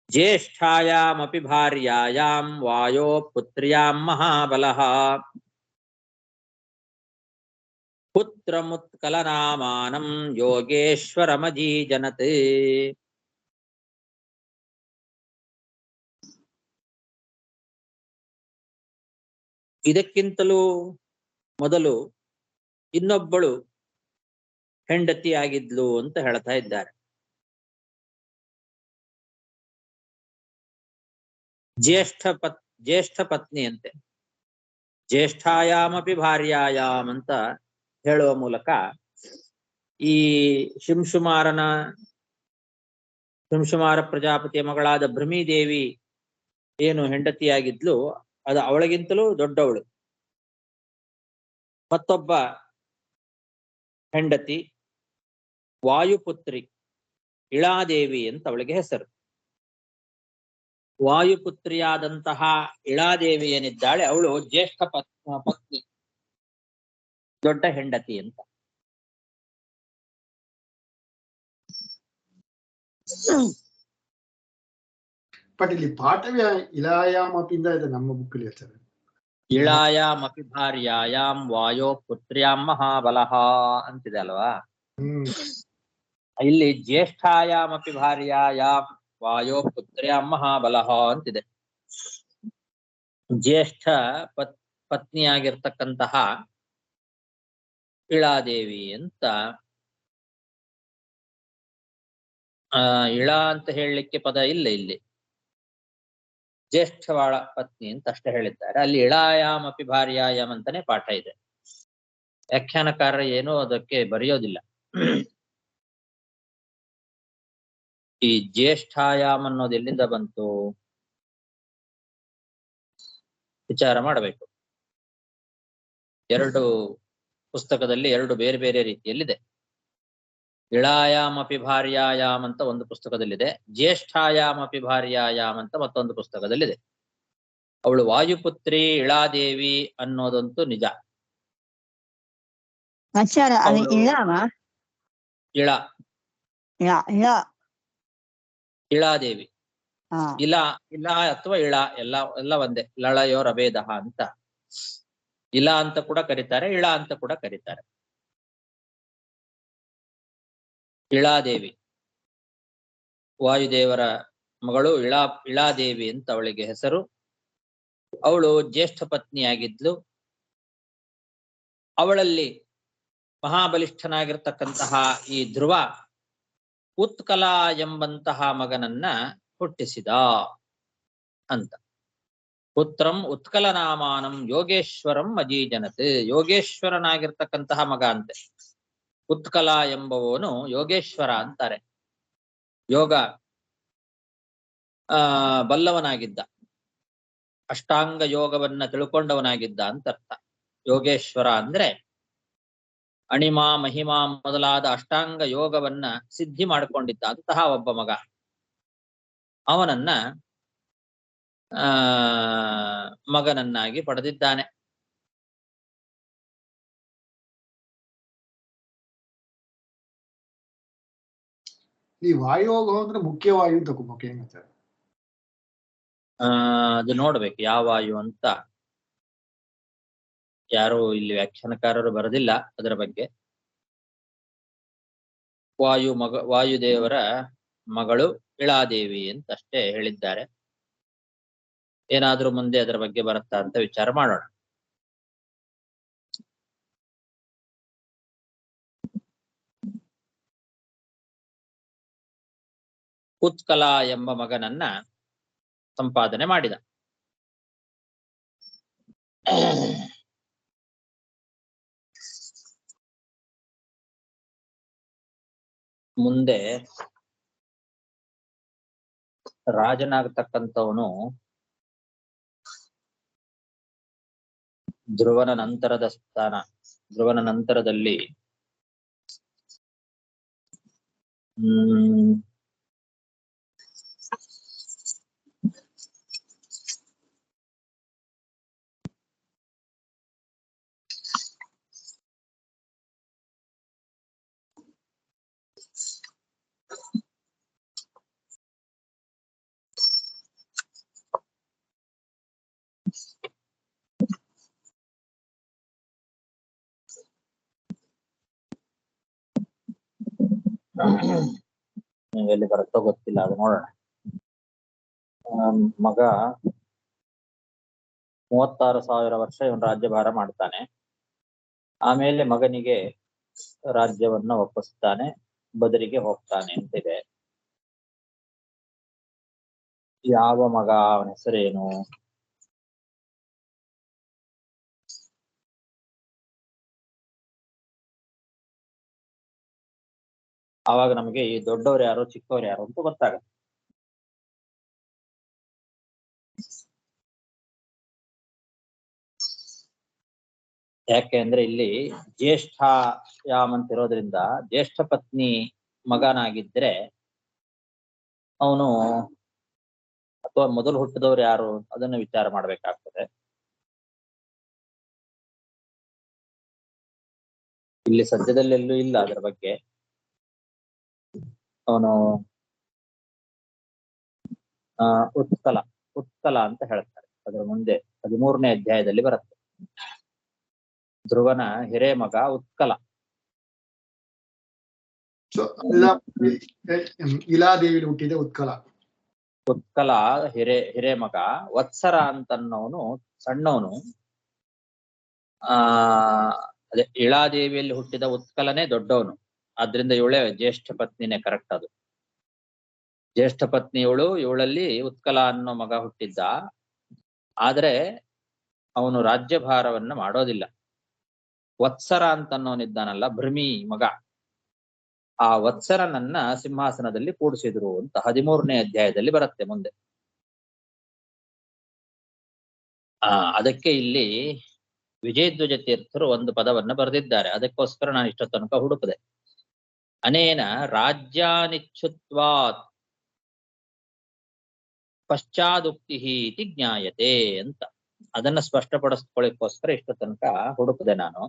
ಜ್ಯೇಷ್ಠಾಯಾಮಪಿ ಭಾರ್ಯಾಯಾಂ ವಾಯೋ ಪುತ್ರ್ಯಾಂ ಮಹಾಬಲಃ ಪುತ್ರಮುತ್ಕಲನಾಮಾನಂ ಯೋಗೇಶ್ವರಮಜೀಜನತ್. ಇದಕ್ಕಿಂತಲೂ ಮೊದಲು ಇನ್ನೊಬ್ಬಳು ಹೆಂಡತಿಯಾಗಿದ್ಲು ಅಂತ ಹೇಳ್ತಾ ಇದ್ದಾರೆ. ಜ್ಯೇಷ್ಠ ಪತ್ನಿ ಅಂತೆ. ಜ್ಯೇಷ್ಠಾಯಾಮಪಿ ಭಾರ್ಯಾಯಾಮ್ ಅಂತ ಹೇಳುವ ಮೂಲಕ ಈ ಶಿಂಶುಮಾರ ಪ್ರಜಾಪತಿಯ ಮಗಳಾದ ಭೃಮಿದೇವಿ ಏನು ಹೆಂಡತಿಯಾಗಿದ್ಲು ಅದು ಅವಳಿಗಿಂತಲೂ ದೊಡ್ಡವಳು. ಮತ್ತೊಬ್ಬ ಹೆಂಡತಿ ವಾಯುಪುತ್ರಿ ಇಳಾದೇವಿ ಅಂತ ಅವಳಿಗೆ ಹೆಸರು. ವಾಯುಪುತ್ರಿಯಾದಂತಹ ಇಳಾದೇವಿ ಏನಿದ್ದಾಳೆ ಅವಳು ಜ್ಯೇಷ್ಠ ಪತ್ನಿ, ದೊಡ್ಡ ಹೆಂಡತಿ ಅಂತ. ಬಟ್ ಇಲ್ಲಿ ಪಾಠವೇ ಇಳಾಯಾಮಪಿ ಇದೆ ನಮ್ಮ ಬುಕ್ಕಲ್ಲಿ ಹೇಳ್ತಾರೆ. ಇಳಾಯಾಮಪಿ ಭಾರ್ಯಾಯಾಮ್ ವಾಯೋ ಪುತ್ರ್ಯಾಂ ಮಹಾಬಲಃ ಅಂತಿದೆ ಅಲ್ವಾ. ಇಲ್ಲಿ ಜ್ಯೇಷ್ಠಾಯಾಮಪಿ ಭಾರ್ಯಾಯಾಮ್ ವಾಯೋ ಪುತ್ರ್ಯಾಂ ಮಹಾಬಲಃ ಅಂತಿದೆ. ಪತ್ನಿಯಾಗಿರ್ತಕ್ಕಂತಹ ಇಳಾದೇವಿ ಅಂತ ಇಳ ಅಂತ ಹೇಳಲಿಕ್ಕೆ ಪದ ಇಲ್ಲ ಇಲ್ಲಿ, ಜ್ಯೇಷ್ಠವಾಳ ಪತ್ನಿ ಅಂತ ಅಷ್ಟೇ ಹೇಳಿದ್ದಾರೆ. ಅಲ್ಲಿ ಇಳಾಯಾಮ್ ಅಪಿ ಭಾರ್ಯಾಯಾಮ್ ಅಂತಾನೆ ಪಾಠ ಇದೆ. ವ್ಯಾಖ್ಯಾನಕಾರ ಏನೂ ಅದಕ್ಕೆ ಬರೆಯೋದಿಲ್ಲ. ಈ ಜ್ಯೇಷ್ಠಾಯಾಮ್ ಅನ್ನೋದು ಎಲ್ಲಿಂದ ಬಂತು ವಿಚಾರ ಮಾಡಬೇಕು. ಎರಡು ಪುಸ್ತಕದಲ್ಲಿ ಎರಡು ಬೇರೆ ಬೇರೆ ರೀತಿಯಲ್ಲಿದೆ. ಇಳಾಯಾಮ್ ಅಪಿ ಭಾರ್ಯಾಯಾಮ್ ಅಂತ ಒಂದು ಪುಸ್ತಕದಲ್ಲಿದೆ, ಜ್ಯೇಷ್ಠಾಯಾಮ್ ಅಪಿ ಭಾರ್ಯಾಯಾಮ್ ಅಂತ ಮತ್ತೊಂದು ಪುಸ್ತಕದಲ್ಲಿದೆ. ಅವಳು ವಾಯುಪುತ್ರಿ ಇಳಾದೇವಿ ಅನ್ನೋದಂತೂ ನಿಜ. ಆಚಾರ ಅದು ಇಳವ ಇಳ ಇಳ ಇಳ ಇಳಾದೇವಿ, ಹಾ ಇಲ ಇಲ ಅಥವಾ ಇಳ ಎಲ್ಲ ಒಂದೇ, ಲಳಯೋರ್ ಅಭೇದ ಅಂತ. ಇಲ ಅಂತ ಕೂಡ ಕರೀತಾರೆ, ಇಳ ಅಂತ ಕೂಡ ಕರೀತಾರೆ. ಇಳಾದೇವಿ ವಾಯುದೇವರ ಮಗಳು ಇಳಾದೇವಿ ಅಂತ ಅವಳಿಗೆ ಹೆಸರು. ಅವಳು ಜ್ಯೇಷ್ಠ ಪತ್ನಿಯಾಗಿದ್ಲು. ಅವಳಲ್ಲಿ ಮಹಾಬಲಿಷ್ಠನಾಗಿರ್ತಕ್ಕಂತಹ ಈ ಧ್ರುವ ಉತ್ಕಲ ಎಂಬಂತಹ ಮಗನನ್ನ ಹುಟ್ಟಿಸಿದ ಅಂತ. ಪುತ್ರಂ ಉತ್ಕಲನಾಮಾನಂ ಯೋಗೇಶ್ವರಂ ಅಜೀಜನತ್. ಯೋಗೇಶ್ವರನಾಗಿರ್ತಕ್ಕಂತಹ ಮಗ ಅಂತೆ. ಉತ್ಕಲ ಎಂಬವನು ಯೋಗೇಶ್ವರ ಅಂತಾರೆ. ಯೋಗ ಬಲ್ಲವನಾಗಿದ್ದ, ಅಷ್ಟಾಂಗ ಯೋಗವನ್ನ ತಿಳ್ಕೊಂಡವನಾಗಿದ್ದ ಅಂತ ಅರ್ಥ. ಯೋಗೇಶ್ವರ ಅಂದ್ರೆ ಅಣಿಮಾ ಮಹಿಮಾ ಮೊದಲಾದ ಅಷ್ಟಾಂಗ ಯೋಗವನ್ನ ಸಿದ್ಧಿ ಮಾಡಿಕೊಂಡಿದ್ದ ಅಂತಹ ಒಬ್ಬ ಮಗ. ಅವನನ್ನ ಮಗನನ್ನಾಗಿ ಪಡೆದಿದ್ದಾನೆ. ಈ ವಾಯುಯೋಗ ಅಂದ್ರೆ ಮುಖ್ಯ ವಾಯು ಅಂತ ಮುಖ್ಯ ಅದು ನೋಡ್ಬೇಕು ಯಾವ ವಾಯು ಅಂತ. ಯಾರು ಇಲ್ಲಿ ವ್ಯಾಖ್ಯಾನಕಾರರು ಬರೆದಿಲ್ಲ ಅದರ ಬಗ್ಗೆ. ವಾಯುದೇವರ ಮಗಳು ಇಳಾದೇವಿ ಅಂತ ಅಷ್ಟೇ ಹೇಳಿದ್ದಾರೆ. ಏನಾದ್ರೂ ಮುಂದೆ ಅದರ ಬಗ್ಗೆ ಬರುತ್ತಾ ಅಂತ ವಿಚಾರ ಮಾಡೋಣ. ಉತ್ಕಲ ಎಂಬ ಮಗನನ್ನ ಸಂಪಾದನೆ ಮಾಡಿದ. ಮುಂದೆ ರಾಜನಾಗತಕ್ಕಂಥವನು ಧ್ರುವನ ನಂತರದ ಸ್ಥಾನ. ಧ್ರುವನ ನಂತರದಲ್ಲಿ ಎಲ್ಲಿ ಬರುತ್ತೋ ಗೊತ್ತಿಲ್ಲ, ಅದು ನೋಡೋಣ. ಮಗ 36,000 ವರ್ಷ ಇವನು ರಾಜ್ಯಭಾರ ಮಾಡ್ತಾನೆ. ಆಮೇಲೆ ಮಗನಿಗೆ ರಾಜ್ಯವನ್ನ ಒಪ್ಪಿಸ್ತಾನೆ, ಬದರಿಗೆ ಹೋಗ್ತಾನೆ ಅಂತಿದೆ. ಯಾವ ಮಗ, ಅವನ ಹೆಸರೇನು? ಆವಾಗ ನಮಗೆ ಈ ದೊಡ್ಡವ್ರು ಯಾರು ಚಿಕ್ಕವ್ರು ಯಾರು ಅಂತ ಗೊತ್ತಾಗತ್ತೆ. ಯಾಕೆ ಅಂದ್ರೆ ಇಲ್ಲಿ ಜ್ಯೇಷ್ಠಾಯಾಮ್ ಅಂತ ಇರೋದ್ರಿಂದ ಜ್ಯೇಷ್ಠ ಪತ್ನಿ ಮಗನಾಗಿದ್ರೆ ಅವನು, ಅಥವಾ ಮೊದಲು ಹುಟ್ಟಿದವ್ರು ಯಾರು ಅದನ್ನ ವಿಚಾರ ಮಾಡ್ಬೇಕಾಗ್ತದೆ. ಇಲ್ಲಿ ಸದ್ಯದಲ್ಲೆಲ್ಲೂ ಇಲ್ಲ ಅದರ ಬಗ್ಗೆ. ಅವನು ಉತ್ಕಲ ಅಂತ ಹೇಳ್ತಾರೆ. ಅದರ ಮುಂದೆ 13ನೇ ಅಧ್ಯಾಯದಲ್ಲಿ ಬರುತ್ತೆ. ಧ್ರುವನ ಹಿರೇ ಮಗ ಉತ್ಕಲ. ಇಲಾದೇವಿ ಹುಟ್ಟಿದೆ ಉತ್ಕಲ. ಉತ್ಕಲ ಹಿರೇ ಮಗ. ವತ್ಸರ ಅಂತನ್ನವನು ಸಣ್ಣವನು. ಆ ಅದೇ ಇಳಾದೇವಿಯಲ್ಲಿ ಹುಟ್ಟಿದ ಉತ್ಕಲನೇ ದೊಡ್ಡವನು, ಆದ್ರಿಂದ ಇವಳೇ ಜ್ಯೇಷ್ಠ ಪತ್ನಿನೇ ಕರೆಕ್ಟ್. ಅದು ಜ್ಯೇಷ್ಠ ಪತ್ನಿ ಇವಳಲ್ಲಿ ಉತ್ಕಲ ಅನ್ನೋ ಮಗ ಹುಟ್ಟಿದ್ದ. ಆದ್ರೆ ಅವನು ರಾಜ್ಯಭಾರವನ್ನ ಮಾಡೋದಿಲ್ಲ. ವತ್ಸರ ಅಂತನ್ನೋನಿದ್ದಾನಲ್ಲ, ಭೃಮಿ ಮಗ, ಆ ವತ್ಸರನನ್ನ ಸಿಂಹಾಸನದಲ್ಲಿ ಕೂಡಿಸಿದ್ರು ಅಂತ 13ನೇ ಅಧ್ಯಾಯದಲ್ಲಿ ಬರುತ್ತೆ ಮುಂದೆ. ಅದಕ್ಕೆ ಇಲ್ಲಿ ವಿಜಯಧ್ವಜ ತೀರ್ಥರು ಒಂದು ಪದವನ್ನ ಬರೆದಿದ್ದಾರೆ. ಅದಕ್ಕೋಸ್ಕರ ನಾನು ಇಷ್ಟ ತನಕ ಹುಡುಕದೆ. ಅನೇನ ರಾಜ್ಯಾನಿಚ್ಛುತ್ವಾತ್ ಪಶ್ಚಾದುಕ್ತಿ ಇತಿ ಜ್ಞಾಯತೆ ಅಂತ. ಅದನ್ನ ಸ್ಪಷ್ಟಪಡಿಸ್ಕೊಳ್ಳಿಕ್ಕೋಸ್ಕರ ಇಷ್ಟ ತನಕ ಹುಡುಕದೆ ನಾನು.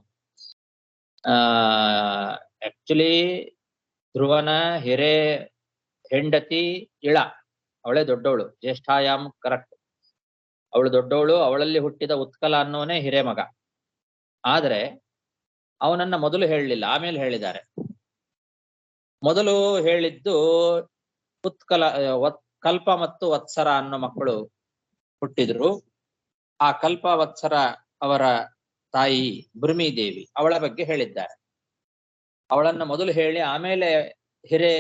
ಆಕ್ಚುಲಿ ಧ್ರುವನ ಹಿರೇ ಹೆಂಡತಿ ಇಳ, ಅವಳೇ ದೊಡ್ಡವಳು, ಜ್ಯೇಷ್ಠಾಯಾಮ್ ಕರೆಕ್ಟ್, ಅವಳು ದೊಡ್ಡವಳು. ಅವಳಲ್ಲಿ ಹುಟ್ಟಿದ ಉತ್ಕಲ ಅನ್ನೋನೇ ಹಿರೇ ಮಗ. ಆದ್ರೆ ಅವನನ್ನ ಮೊದಲು ಹೇಳಲಿಲ್ಲ, ಆಮೇಲೆ ಹೇಳಿದ್ದಾರೆ. ಮೊದಲು ಹೇಳಿದ್ದು ಉತ್ಕಲ, ಕಲ್ಪ ಮತ್ತು ವತ್ಸರ ಅನ್ನೋ ಮಕ್ಕಳು ಹುಟ್ಟಿದ್ರು. ಆ ಕಲ್ಪ ವತ್ಸರ ಅವರ ತಾಯಿ ಭೃಮಿದೇವಿ, ಅವಳ ಬಗ್ಗೆ ಹೇಳಿದ್ದಾರೆ. ಅವಳನ್ನ ಮೊದಲು ಹೇಳಿ ಆಮೇಲೆ ಹಿರೇ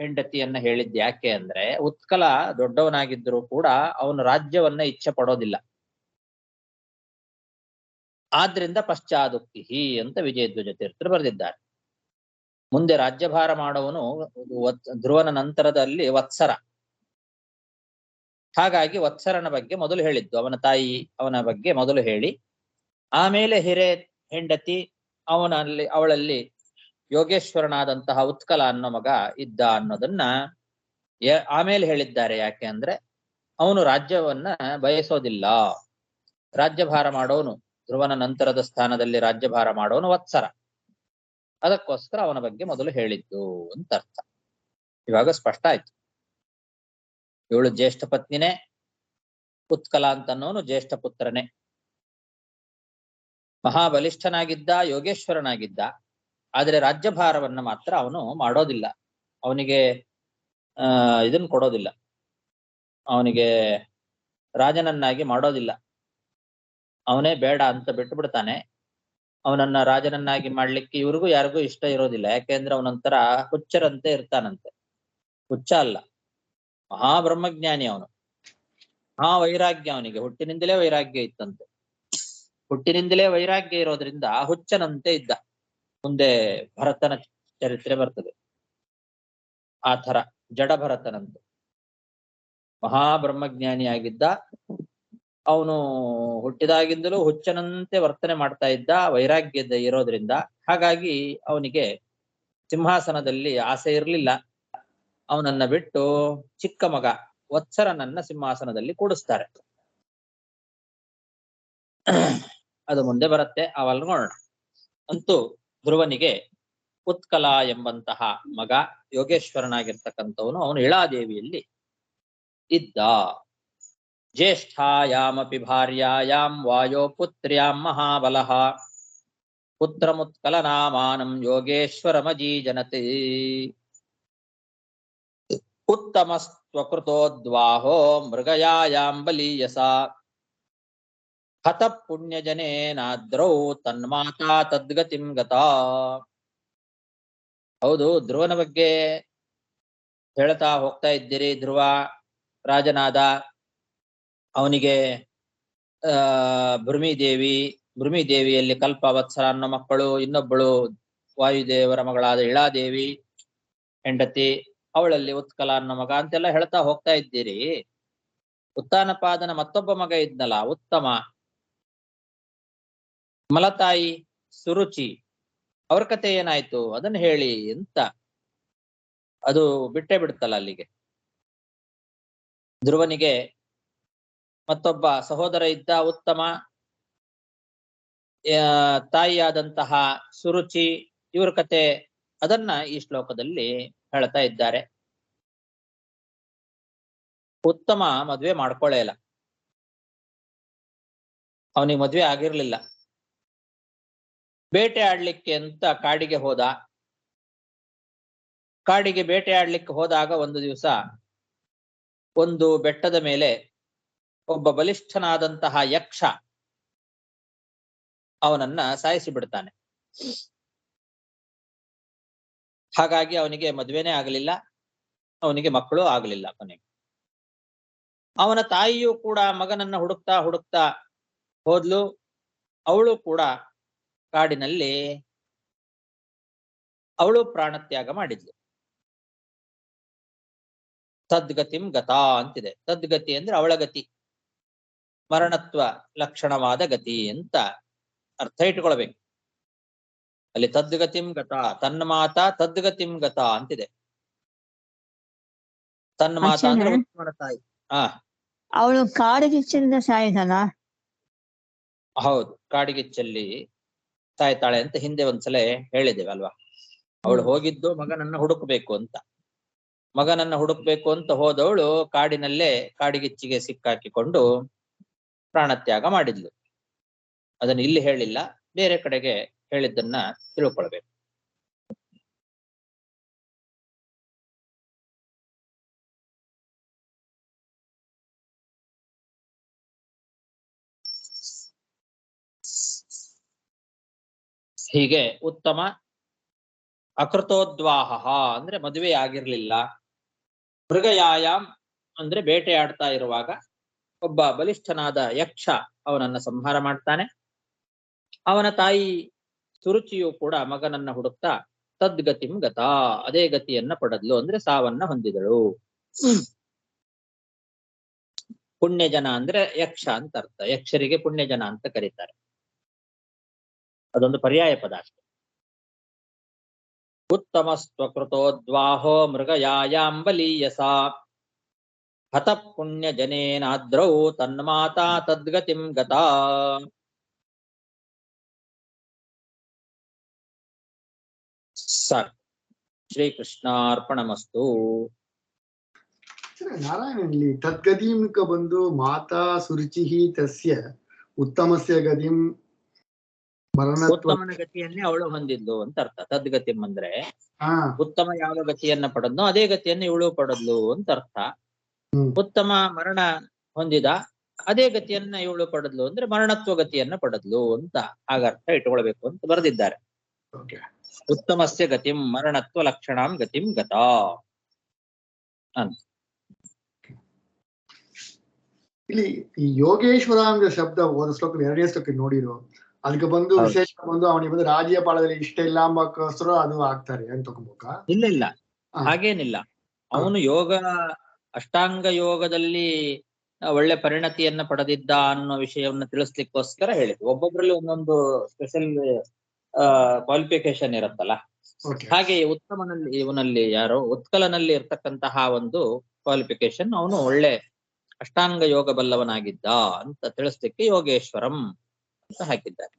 ಹೆಂಡತಿಯನ್ನ ಹೇಳಿದ್ದು ಯಾಕೆ ಅಂದ್ರೆ, ಉತ್ಕಲ ದೊಡ್ಡವನಾಗಿದ್ದರೂ ಕೂಡ ಅವನು ರಾಜ್ಯವನ್ನ ಇಚ್ಛೆ ಪಡೋದಿಲ್ಲ. ಆದ್ರಿಂದ ಪಶ್ಚಾದುಕ್ತಿ ಅಂತ ವಿಜಯಧ್ವಜ ತೀರ್ಥರು ಬರೆದಿದ್ದಾರೆ. ಮುಂದೆ ರಾಜ್ಯಭಾರ ಮಾಡುವನು ಧ್ರುವನ ನಂತರದಲ್ಲಿ ವತ್ಸರ. ಹಾಗಾಗಿ ವತ್ಸರನ ಬಗ್ಗೆ ಮೊದಲು ಹೇಳಿದ್ದು, ಅವನ ತಾಯಿ ಅವನ ಬಗ್ಗೆ ಮೊದಲು ಹೇಳಿ ಆಮೇಲೆ ಹಿರೇ ಹೆಂಡತಿ ಅವಳಲ್ಲಿ ಯೋಗೇಶ್ವರನಾದಂತಹ ಉತ್ಕಲ ಅನ್ನೋ ಮಗ ಇದ್ದ ಅನ್ನೋದನ್ನ ಆಮೇಲೆ ಹೇಳಿದ್ದಾರೆ. ಯಾಕೆ ಅಂದ್ರೆ ಅವನು ರಾಜ್ಯವನ್ನ ಬಯಸೋದಿಲ್ಲ. ರಾಜ್ಯಭಾರ ಮಾಡೋನು, ಧ್ರುವನ ನಂತರದ ಸ್ಥಾನದಲ್ಲಿ ರಾಜ್ಯಭಾರ ಮಾಡೋನು ವತ್ಸರ. ಅದಕ್ಕೋಸ್ಕರ ಅವನ ಬಗ್ಗೆ ಮೊದಲು ಹೇಳಿದ್ದು ಅಂತ ಅರ್ಥ. ಇವಾಗ ಸ್ಪಷ್ಟ ಆಯ್ತು. ಇವಳು ಜ್ಯೇಷ್ಠ ಪತ್ನಿನೇ, ಉತ್ಕಲ ಅಂತನ್ನೋನು ಜ್ಯೇಷ್ಠ ಪುತ್ರನೇ. ಮಹಾಬಲಿಷ್ಠನಾಗಿದ್ದ, ಯೋಗೇಶ್ವರನಾಗಿದ್ದ. ಆದ್ರೆ ರಾಜ್ಯಭಾರವನ್ನ ಮಾತ್ರ ಅವನು ಮಾಡೋದಿಲ್ಲ. ಅವನಿಗೆ ಇದನ್ನು ಕೊಡೋದಿಲ್ಲ, ಅವನಿಗೆ ರಾಜನನ್ನಾಗಿ ಮಾಡೋದಿಲ್ಲ. ಅವನೇ ಬೇಡ ಅಂತ ಬಿಟ್ಟು ಬಿಡ್ತಾನೆ. ಅವನನ್ನ ರಾಜನನ್ನಾಗಿ ಮಾಡ್ಲಿಕ್ಕೆ ಇವ್ರಿಗೂ ಯಾರಿಗೂ ಇಷ್ಟ ಇರೋದಿಲ್ಲ. ಯಾಕೆಂದ್ರೆ ಅವನೊಂಥರ ಹುಚ್ಚರಂತೆ ಇರ್ತಾನಂತೆ. ಹುಚ್ಚ ಅಲ್ಲ, ಮಹಾಬ್ರಹ್ಮಜ್ಞಾನಿ ಅವನು. ವೈರಾಗ್ಯ ಅವನಿಗೆ, ಹುಟ್ಟಿನಿಂದಲೇ ವೈರಾಗ್ಯ ಇತ್ತಂತೆ. ಹುಟ್ಟಿನಿಂದಲೇ ವೈರಾಗ್ಯ ಇರೋದ್ರಿಂದ ಹುಚ್ಚನಂತೆ ಇದ್ದ. ಮುಂದೆ ಭರತನ ಚರಿತ್ರೆ ಬರ್ತದೆ. ಆ ಥರ ಜಡ ಭರತನಂತೆ ಮಹಾಬ್ರಹ್ಮಜ್ಞಾನಿಯಾಗಿದ್ದ ಅವನು. ಹುಟ್ಟಿದಾಗಿಂದಲೂ ಹುಚ್ಚನಂತೆ ವರ್ತನೆ ಮಾಡ್ತಾ ಇದ್ದ, ವೈರಾಗ್ಯದ ಇರೋದ್ರಿಂದ. ಹಾಗಾಗಿ ಅವನಿಗೆ ಸಿಂಹಾಸನದಲ್ಲಿ ಆಸೆ ಇರಲಿಲ್ಲ. ಅವನನ್ನ ಬಿಟ್ಟು ಚಿಕ್ಕ ಮಗ ವತ್ಸರನನ್ನ ಸಿಂಹಾಸನದಲ್ಲಿ ಕೂಡಿಸ್ತಾರೆ. ಅದು ಮುಂದೆ ಬರುತ್ತೆ, ಅವಲ್ ನೋಡೋಣ. ಅಂತೂ ಧ್ರುವನಿಗೆ ಉತ್ಕಲ ಎಂಬಂತಹ ಮಗ ಯೋಗೇಶ್ವರನಾಗಿರ್ತಕ್ಕಂಥವನು ಅವನು ಇಳಾದೇವಿಯಲ್ಲಿ ಇದ್ದ. ಜ್ಯೇಷ್ಠಾಯಾಮಪಿ ಭಾರ್ಯಾಯಾಂ ವಾಯೋ ಪುತ್ರ್ಯಾಂ ಮಹಾಬಲಃ ಪುತ್ರಮುತ್ಕಲನಾಮಾನಂ ಯೋಗೇಶ್ವರಮಜೀಜನತೆ ಉತ್ತಮಸ್ತ್ವಕೃತೋದ್ವಾಹೋ ಮೃಗಯಾಯಾಂ ಬಲೀಯಸ ಹತ ಪುಣ್ಯಜನೇನಾದ್ರೌ ತನ್ಮಾತಾ ತದ್ಗತಿಂ ಗತಾ. ಹೌದು, ಧ್ರುವನ ಬಗ್ಗೆ ಹೇಳ್ತಾ ಹೋಗ್ತಾ ಇದ್ದೀರಿ. ಧ್ರುವ ರಾಜನಾದ, ಅವನಿಗೆ ಭೃಮಿದೇವಿಯಲ್ಲಿ ಕಲ್ಪ ವತ್ಸರ ಅನ್ನೋ ಮಕ್ಕಳು, ಇನ್ನೊಬ್ಬಳು ವಾಯುದೇವರ ಮಗಳಾದ ಇಳಾದೇವಿ ಹೆಂಡತಿ, ಅವಳಲ್ಲಿ ಉತ್ಕಲ ಅನ್ನೋ ಮಗ ಅಂತೆಲ್ಲ ಹೇಳ್ತಾ ಹೋಗ್ತಾ ಇದ್ದೀರಿ. ಉತ್ತಾನಪಾದನ ಮತ್ತೊಬ್ಬ ಮಗ ಇದ್ನಲ್ಲ ಉತ್ತಮ, ಮಲತಾಯಿ ಸುರುಚಿ, ಅವ್ರ ಕತೆ ಏನಾಯ್ತು ಅದನ್ನ ಹೇಳಿ ಅಂತ. ಅದು ಬಿಟ್ಟೇ ಬಿಡ್ತಲ್ಲ ಅಲ್ಲಿಗೆ. ಧ್ರುವನಿಗೆ ಮತ್ತೊಬ್ಬ ಸಹೋದರ ಇದ್ದ ಉತ್ತಮ, ತಾಯಿಯಾದಂತಹ ಸುರುಚಿ, ಇವ್ರ ಕತೆ ಅದನ್ನ ಈ ಶ್ಲೋಕದಲ್ಲಿ ಹೇಳ್ತಾ ಇದ್ದಾರೆ. ಉತ್ತಮ ಮದ್ವೆ ಮಾಡ್ಕೊಳ್ಳೇ ಇಲ್ಲ, ಅವನಿಗೆ ಮದ್ವೆ ಆಗಿರ್ಲಿಲ್ಲ. ಬೇಟೆ ಆಡ್ಲಿಕ್ಕೆ ಅಂತ ಕಾಡಿಗೆ ಹೋದ. ಕಾಡಿಗೆ ಬೇಟೆ ಆಡ್ಲಿಕ್ಕೆ ಹೋದಾಗ ಒಂದು ದಿವಸ ಒಂದು ಬೆಟ್ಟದ ಮೇಲೆ ಒಬ್ಬ ಬಲಿಷ್ಠನಾದಂತಹ ಯಕ್ಷ ಅವನನ್ನ ಸಾಯಿಸಿ ಬಿಡ್ತಾನೆ. ಹಾಗಾಗಿ ಅವನಿಗೆ ಮದುವೆನೇ ಆಗಲಿಲ್ಲ, ಅವನಿಗೆ ಮಕ್ಕಳು ಆಗಲಿಲ್ಲ. ಕೊನೆಗೆ ಅವನ ತಾಯಿಯೂ ಕೂಡ ಮಗನನ್ನ ಹುಡುಕ್ತಾ ಹುಡುಕ್ತಾ ಹೋದ್ಲು. ಅವಳು ಕೂಡ ಕಾಡಿನಲ್ಲಿ ಅವಳು ಪ್ರಾಣತ್ಯಾಗ ಮಾಡಿದ್ಲು. ತದ್ಗತಿಂ ಗತಾ ಅಂತಿದೆ. ತದ್ಗತಿ ಅಂದ್ರೆ ಅವಳ ಗತಿ, ಮರಣತ್ವ ಲಕ್ಷಣವಾದ ಗತಿ ಅಂತ ಅರ್ಥ ಇಟ್ಕೊಳ್ಬೇಕು. ಅಲ್ಲಿ ತದ್ಗತಿಂ ಗತಾ, ತನ್ನ ಮಾತ ತದ್ಗತಿಂ ಗತಾ ಅಂತಿದೆ. ತನ್ನ ಮಾತ ಅಂದ್ರೆ ಅಷ್ಟೇನೆ? ಉತ್ತಮನ ತಾಯಿ. ಹಾ ಅವಳು ಕಾಡಿಗಿಚ್ಚಿಂದ ಸಾಯಿದಲ್ಲ. ಹೌದು, ಕಾಡಿಗಿಚ್ಚಲ್ಲಿ ಸಾಯ್ತಾಳೆ ಅಂತ ಹಿಂದೆ ಒಂದ್ಸಲ ಹೇಳಿದ್ದೇವೆ ಅಲ್ವಾ. ಅವಳು ಹೋಗಿದ್ದು ಮಗನನ್ನ ಹುಡುಕ್ಬೇಕು ಅಂತ. ಮಗನನ್ನ ಹುಡುಕ್ಬೇಕು ಅಂತ ಹೋದವಳು ಕಾಡಿನಲ್ಲೇ ಕಾಡಿಗಿಚ್ಚಿಗೆ ಸಿಕ್ಕಾಕಿಕೊಂಡು ಪ್ರಾಣತ್ಯಾಗ ಮಾಡಿದ್ಲು. ಅದನ್ನು ಇಲ್ಲಿ ಹೇಳಿಲ್ಲ, ಬೇರೆ ಕಡೆಗೆ ಹೇಳಿದ್ದನ್ನ ತಿಳ್ಕೊಳ್ಬೇಕು. ಹೀಗೆ ಉತ್ತಮ ಅಕೃತೋದ್ವಾಹ ಅಂದ್ರೆ ಮದುವೆ ಆಗಿರ್ಲಿಲ್ಲ. ಮೃಗಯಾಯಾಮ್ ಅಂದ್ರೆ ಬೇಟೆಯಾಡ್ತಾ ಇರುವಾಗ ಒಬ್ಬ ಬಲಿಷ್ಠನಾದ ಯಕ್ಷ ಅವನನ್ನ ಸಂಹಾರ ಮಾಡ್ತಾನೆ. ಅವನ ತಾಯಿ ಸುರುಚಿಯು ಕೂಡ ಮಗನನ್ನ ಹುಡುಕ್ತಾ ತದ್ಗತಿಂ ಗತಾ, ಅದೇ ಗತಿಯನ್ನ ಪಡೆದ್ಲು, ಅಂದ್ರೆ ಸಾವನ್ನ ಹೊಂದಿದಳು. ಪುಣ್ಯಜನ ಅಂದ್ರೆ ಯಕ್ಷ ಅಂತ ಅರ್ಥ. ಯಕ್ಷರಿಗೆ ಪುಣ್ಯಜನ ಅಂತ ಕರೀತಾರೆ. ಅದೊಂದು ಪರ್ಯಾಯ ಪದ ಅಷ್ಟೆ. ಉತ್ತಮಸ್ತ್ವಕೃತೋದ್ವಾಹೋ ಮೃಗಯಾಯಾಂ ಬಲೀಯಸ ಹತ ಪುಣ್ಯಜನೇನಾದ್ರೌ ತನ್ಮಾತಾ ತದ್ಗತಿಂ ಗತಾ. ಸಾಕು. ಶ್ರೀಕೃಷ್ಣಾರ್ಪಣಮಸ್ತು. ನಾರಾಯಣ, ಇಲ್ಲಿ ತದ್ಗತಿಂಕ ಬಂದು ಮಾತಾ ಸುರುಚಿಹಿ ತಸ್ಯ ಉತ್ತಮಸ್ಯ ಗತಿಂ ಮರಣತ್ವ. ಉತ್ತಮನ ಗತಿಯನ್ನೇ ಅವಳು ಹೊಂದಿದ್ಲು ಅಂತ ಅರ್ಥ. ತದ್ಗತಿಂ ಅಂದ್ರೆ ಹಾ ಉತ್ತಮ ಯಾವ ಗತಿಯನ್ನ ಪಡೆದ್ನೋ ಅದೇ ಗತಿಯನ್ನು ಇವಳು ಪಡೆದ್ಲು ಅಂತ ಅರ್ಥ. ಉತ್ತಮ ಮರಣ ಹೊಂದಿದ, ಅದೇ ಗತಿಯನ್ನ ಇವಳು ಪಡೆದ್ಲು ಅಂದ್ರೆ ಮರಣತ್ವ ಗತಿಯನ್ನ ಪಡೆದ್ಲು ಅಂತ ಹಾಗರ್ಥ ಇಟ್ಕೊಳ್ಬೇಕು ಅಂತ ಬರೆದಿದ್ದಾರೆ. ಉತ್ತಮಸ್ಯ ಗತಿಂ ಮರಣತ್ವ ಲಕ್ಷಣಾಂ ಗತಿಂ ಗತಾ ಅಂತ. ಇಲ್ಲಿ ಈ ಯೋಗೇಶ್ವರ ಅಂದ್ರೆ ಶಬ್ದ ಒಂದು ಶ್ಲೋಕ 2ನೇ ಶ್ಲೋಕ ನೋಡಿರೋ, ಅದಕ್ಕೆ ಬಂದು ವಿಶೇಷ ಬಂದು ಅವನಿಗೆ ಬಂದು ರಾಜ್ಯಪಾಲದಲ್ಲಿ ಇಷ್ಟ ಇಲ್ಲ ಅಂಬಕ್ಕೋಸ್ಕರ ಅದು ಆಗ್ತಾರೆ ಅಂತ ತಗೋಬೇಕಾ? ಇಲ್ಲ ಇಲ್ಲ, ಹಾಗೇನಿಲ್ಲ. ಅವನು ಯೋಗ ಅಷ್ಟಾಂಗ ಯೋಗದಲ್ಲಿ ಒಳ್ಳೆ ಪರಿಣತಿಯನ್ನ ಪಡೆದಿದ್ದ ಅನ್ನೋ ವಿಷಯವನ್ನ ತಿಳಿಸ್ಲಿಕ್ಕೋಸ್ಕರ ಹೇಳಿದ್ರು. ಒಬ್ಬೊಬ್ರಲ್ಲಿ ಒಂದೊಂದು ಸ್ಪೆಷಲ್ ಕ್ವಾಲಿಫಿಕೇಶನ್ ಇರುತ್ತಲ್ಲ. ಹಾಗೆ ಉತ್ತಮನಲ್ಲಿ ಇವನಲ್ಲಿ ಯಾರೋ ಉತ್ಕಲನಲ್ಲಿ ಇರ್ತಕ್ಕಂತಹ ಒಂದು ಕ್ವಾಲಿಫಿಕೇಶನ್, ಅವನು ಒಳ್ಳೆ ಅಷ್ಟಾಂಗ ಯೋಗ ಬಲ್ಲವನಾಗಿದ್ದ ಅಂತ ತಿಳಿಸ್ಲಿಕ್ಕೆ ಯೋಗೇಶ್ವರಂ ಅಂತ ಹಾಕಿದ್ದಾರೆ.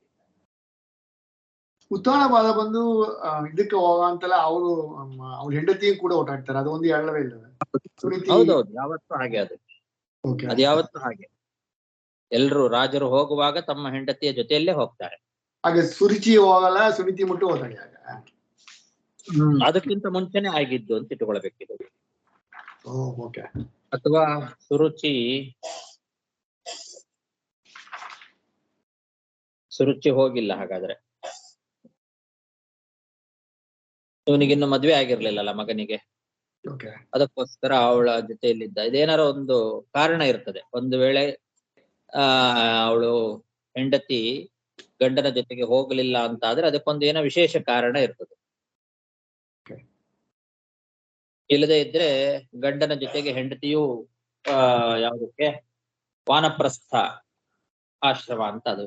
ಉತ್ತಾನಪಾದ ಬಂದು ಇದಕ್ಕೆ ಹೋಗಂತಲ್ಲ, ಅವರು ಅವ್ರ ಹೆಂಡತಿ ಕೂಡ ಓಟಾಡ್ತಾರೆ, ಅದು ಒಂದು ಹೇಳವೇ ಇಲ್ಲ. ಹೌದೌದು, ಯಾವತ್ತೂ ಹಾಗೆ. ಅದು ಯಾವತ್ತೂ ಹಾಗೆ. ಎಲ್ರು ರಾಜರು ಹೋಗುವಾಗ ತಮ್ಮ ಹೆಂಡತಿಯ ಜೊತೆಯಲ್ಲೇ ಹೋಗ್ತಾರೆ. ಹಾಗೆ ಸುರುಚಿ ಹೋಗಲ್ಲ, ಸುನೀತಿ ಮುಟ್ಟು ಹೋದಾಗೆ. ಅದಕ್ಕಿಂತ ಮುಂಚೆನೆ ಆಗಿದ್ದು ಅಂತ ಇಟ್ಟುಕೊಳ್ಬೇಕಿದೆ. ಓಕೆ. ಅಥವಾ ಸುರುಚಿ ಹೋಗಿಲ್ಲ, ಹಾಗಾದ್ರೆ ಇವನಿಗಿನ್ನು ಮದ್ವೆ ಆಗಿರ್ಲಿಲ್ಲಲ್ಲ ಮಗನಿಗೆ, ಅದಕ್ಕೋಸ್ಕರ ಅವಳ ಜೊತೆಯಲ್ಲಿದ್ದ. ಇದೇನಾರ ಒಂದು ಕಾರಣ ಇರ್ತದೆ. ಒಂದು ವೇಳೆ ಅವಳು ಹೆಂಡತಿ ಗಂಡನ ಜೊತೆಗೆ ಹೋಗಲಿಲ್ಲ ಅಂತ ಆದ್ರೆ ಅದಕ್ಕೊಂದು ಏನೋ ವಿಶೇಷ ಕಾರಣ ಇರ್ತದೆ. ಇಲ್ಲದೆ ಇದ್ರೆ ಗಂಡನ ಜೊತೆಗೆ ಹೆಂಡತಿಯು ಯಾವುದಕ್ಕೆ ವಾನಪ್ರಸ್ಥ ಆಶ್ರಮ ಅಂತ, ಅದು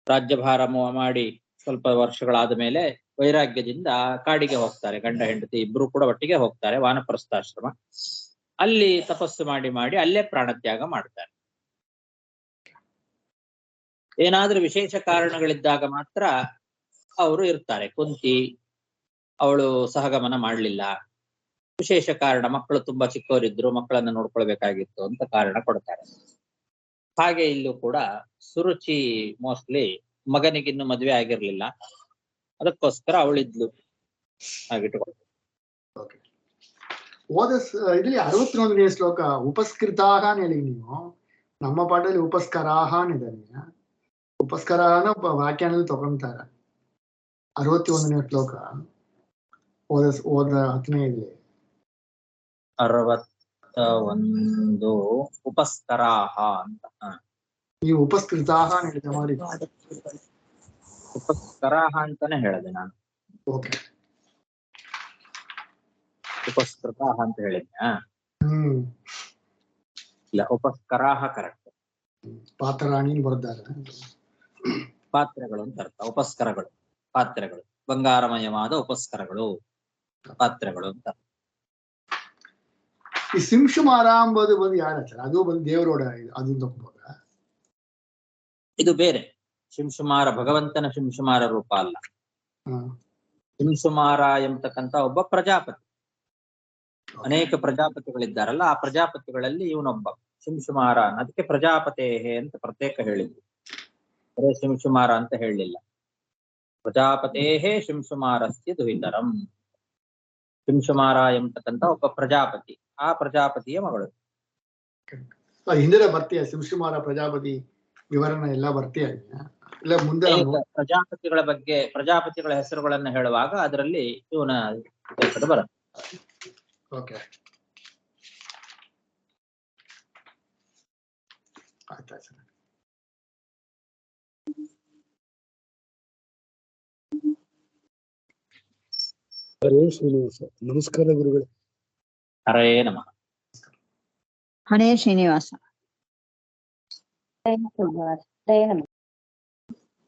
ರಾಜ್ಯಭಾರ ಮಾಡಿ ಸ್ವಲ್ಪ ವರ್ಷಗಳಾದ ಮೇಲೆ ವೈರಾಗ್ಯದಿಂದ ಕಾಡಿಗೆ ಹೋಗ್ತಾರೆ. ಗಂಡ ಹೆಂಡತಿ ಇಬ್ರು ಕೂಡ ಒಟ್ಟಿಗೆ ಹೋಗ್ತಾರೆ ವಾನಪ್ರಸ್ಥಾಶ್ರಮ. ಅಲ್ಲಿ ತಪಸ್ಸು ಮಾಡಿ ಮಾಡಿ ಅಲ್ಲೇ ಪ್ರಾಣತ್ಯಾಗ ಮಾಡ್ತಾರೆ. ಏನಾದ್ರೂ ವಿಶೇಷ ಕಾರಣಗಳಿದ್ದಾಗ ಮಾತ್ರ ಅವರು ಇರ್ತಾರೆ. ಕುಂತಿ ಅವಳು ಸಹಗಮನ ಮಾಡ್ಲಿಲ್ಲ, ವಿಶೇಷ ಕಾರಣ, ಮಕ್ಕಳು ತುಂಬಾ ಚಿಕ್ಕವರಿದ್ರು, ಮಕ್ಕಳನ್ನ ನೋಡ್ಕೊಳ್ಬೇಕಾಗಿತ್ತು ಅಂತ ಕಾರಣ ಕೊಡ್ತಾರೆ. ಹಾಗೆ ಇಲ್ಲೂ ಕೂಡ ಸುರುಚಿ ಮೋಸ್ಟ್ಲಿ ಮಗನಿಗಿನ್ನು ಮದುವೆ ಆಗಿರ್ಲಿಲ್ಲ, ಅದಕ್ಕೋಸ್ಕರ ಅವಳಿದ್ಲು ಹಾಗಿಟ್ಟುಕೊಳ್ಳಿ. ಇಲ್ಲಿ 61ನೇ ಶ್ಲೋಕ ಉಪಸ್ಕೃತಾಹ ಹೇಳಿ ನೀವು, ನಮ್ಮ ಪಾಠದಲ್ಲಿ ಉಪಸ್ಕರಾಹ ಇದೆ. ಉಪಸ್ಕರನ ವ್ಯಾಖ್ಯಾನದಲ್ಲಿ ತಗೊಂತಾರೆ. 61ನೇ ಶ್ಲೋಕ ಓದ 10ನೇ ಇಲ್ಲಿ 61 ಉಪಸ್ಕರಾಹ ಅಂತ. ಈ ಉಪಸ್ಕೃತಾಹ ಹೇಳಿದ ಮಾಡಿ ಉಪಸ್ಕರಾಹ ಅಂತಾನೆ ಹೇಳಿದೆ ನಾನು. ಓಕೆ. ಉಪಸ್ಕೃತಾಹ ಅಂತ ಹೇಳಿದ್ನ? ಇಲ್ಲ, ಉಪಸ್ಕರಾಹ ಕರೆಕ್ಟ್. ಪಾತ್ರರಾಣಿ ಬರ್ತಾರೆ. ಪಾತ್ರೆಗಳು ಅಂತ ಅರ್ಥ. ಉಪಸ್ಕರಗಳು ಪಾತ್ರೆಗಳು, ಬಂಗಾರಮಯವಾದ ಉಪಸ್ಕರಗಳು ಪಾತ್ರೆಗಳು ಅಂತ. ಈ ಸಿಂಶುಮಾರ ಅಂಬೋದು ಬಂದು ಯಾರ ಹತ್ರ? ಅದು ಬಂದು ದೇವರೋಡ ಅದು ತಗೊಂಬೋದ? ಇದು ಬೇರೆ ಶಿಂಶುಮಾರ, ಭಗವಂತನ ಶಿಂಶುಮಾರ ರೂಪ ಅಲ್ಲ. ಶಿಂಶುಮಾರ ಎಂಬತಕ್ಕಂತ ಒಬ್ಬ ಪ್ರಜಾಪತಿ. ಅನೇಕ ಪ್ರಜಾಪತಿಗಳಿದ್ದಾರಲ್ಲ, ಆ ಪ್ರಜಾಪತಿಗಳಲ್ಲಿ ಇವನೊಬ್ಬ ಶಿಂಶುಮಾರ. ಅದಕ್ಕೆ ಪ್ರಜಾಪತೇಹೇ ಅಂತ ಪ್ರತ್ಯೇಕ ಹೇಳಿದ್ರು, ಬರೇ ಶಿಂಶುಮಾರ ಅಂತ ಹೇಳಲಿಲ್ಲ. ಪ್ರಜಾಪತೇಹೇ ಶಿಂಶುಮಾರಸ್ಯ ದುಹಿತರಂ. ಶಿಂಶುಮಾರ ಎಂಬತಕ್ಕಂತ ಒಬ್ಬ ಪ್ರಜಾಪತಿ, ಆ ಪ್ರಜಾಪತಿಯ ಮಗಳು. ಹಿಂದೆ ಬರ್ತೀಯ ಶಿಂಶುಮಾರ ಪ್ರಜಾಪತಿ ವಿವರಣ ಎಲ್ಲ ಬರ್ತೀಯ ಇಲ್ಲ ಮುಂದೆ? ಪ್ರಜಾಪತಿಗಳ ಬಗ್ಗೆ, ಪ್ರಜಾಪತಿಗಳ ಹೆಸರುಗಳನ್ನ ಹೇಳುವಾಗ ಅದರಲ್ಲಿ ಇವನ ಹೆಸರು ಬರುತ್ತೆ. ಓಕೆ, ಆಯ್ತಾ ಸರ್. ಹರೇ ಶ್ರೀನಿವಾಸ. ನಮಸ್ಕಾರ ಗುರುಗಳೇ. ಹರೇ ನಮಃ. ಹರೇ ಶ್ರೀನಿವಾಸ. ಜಯ ನಮಃ.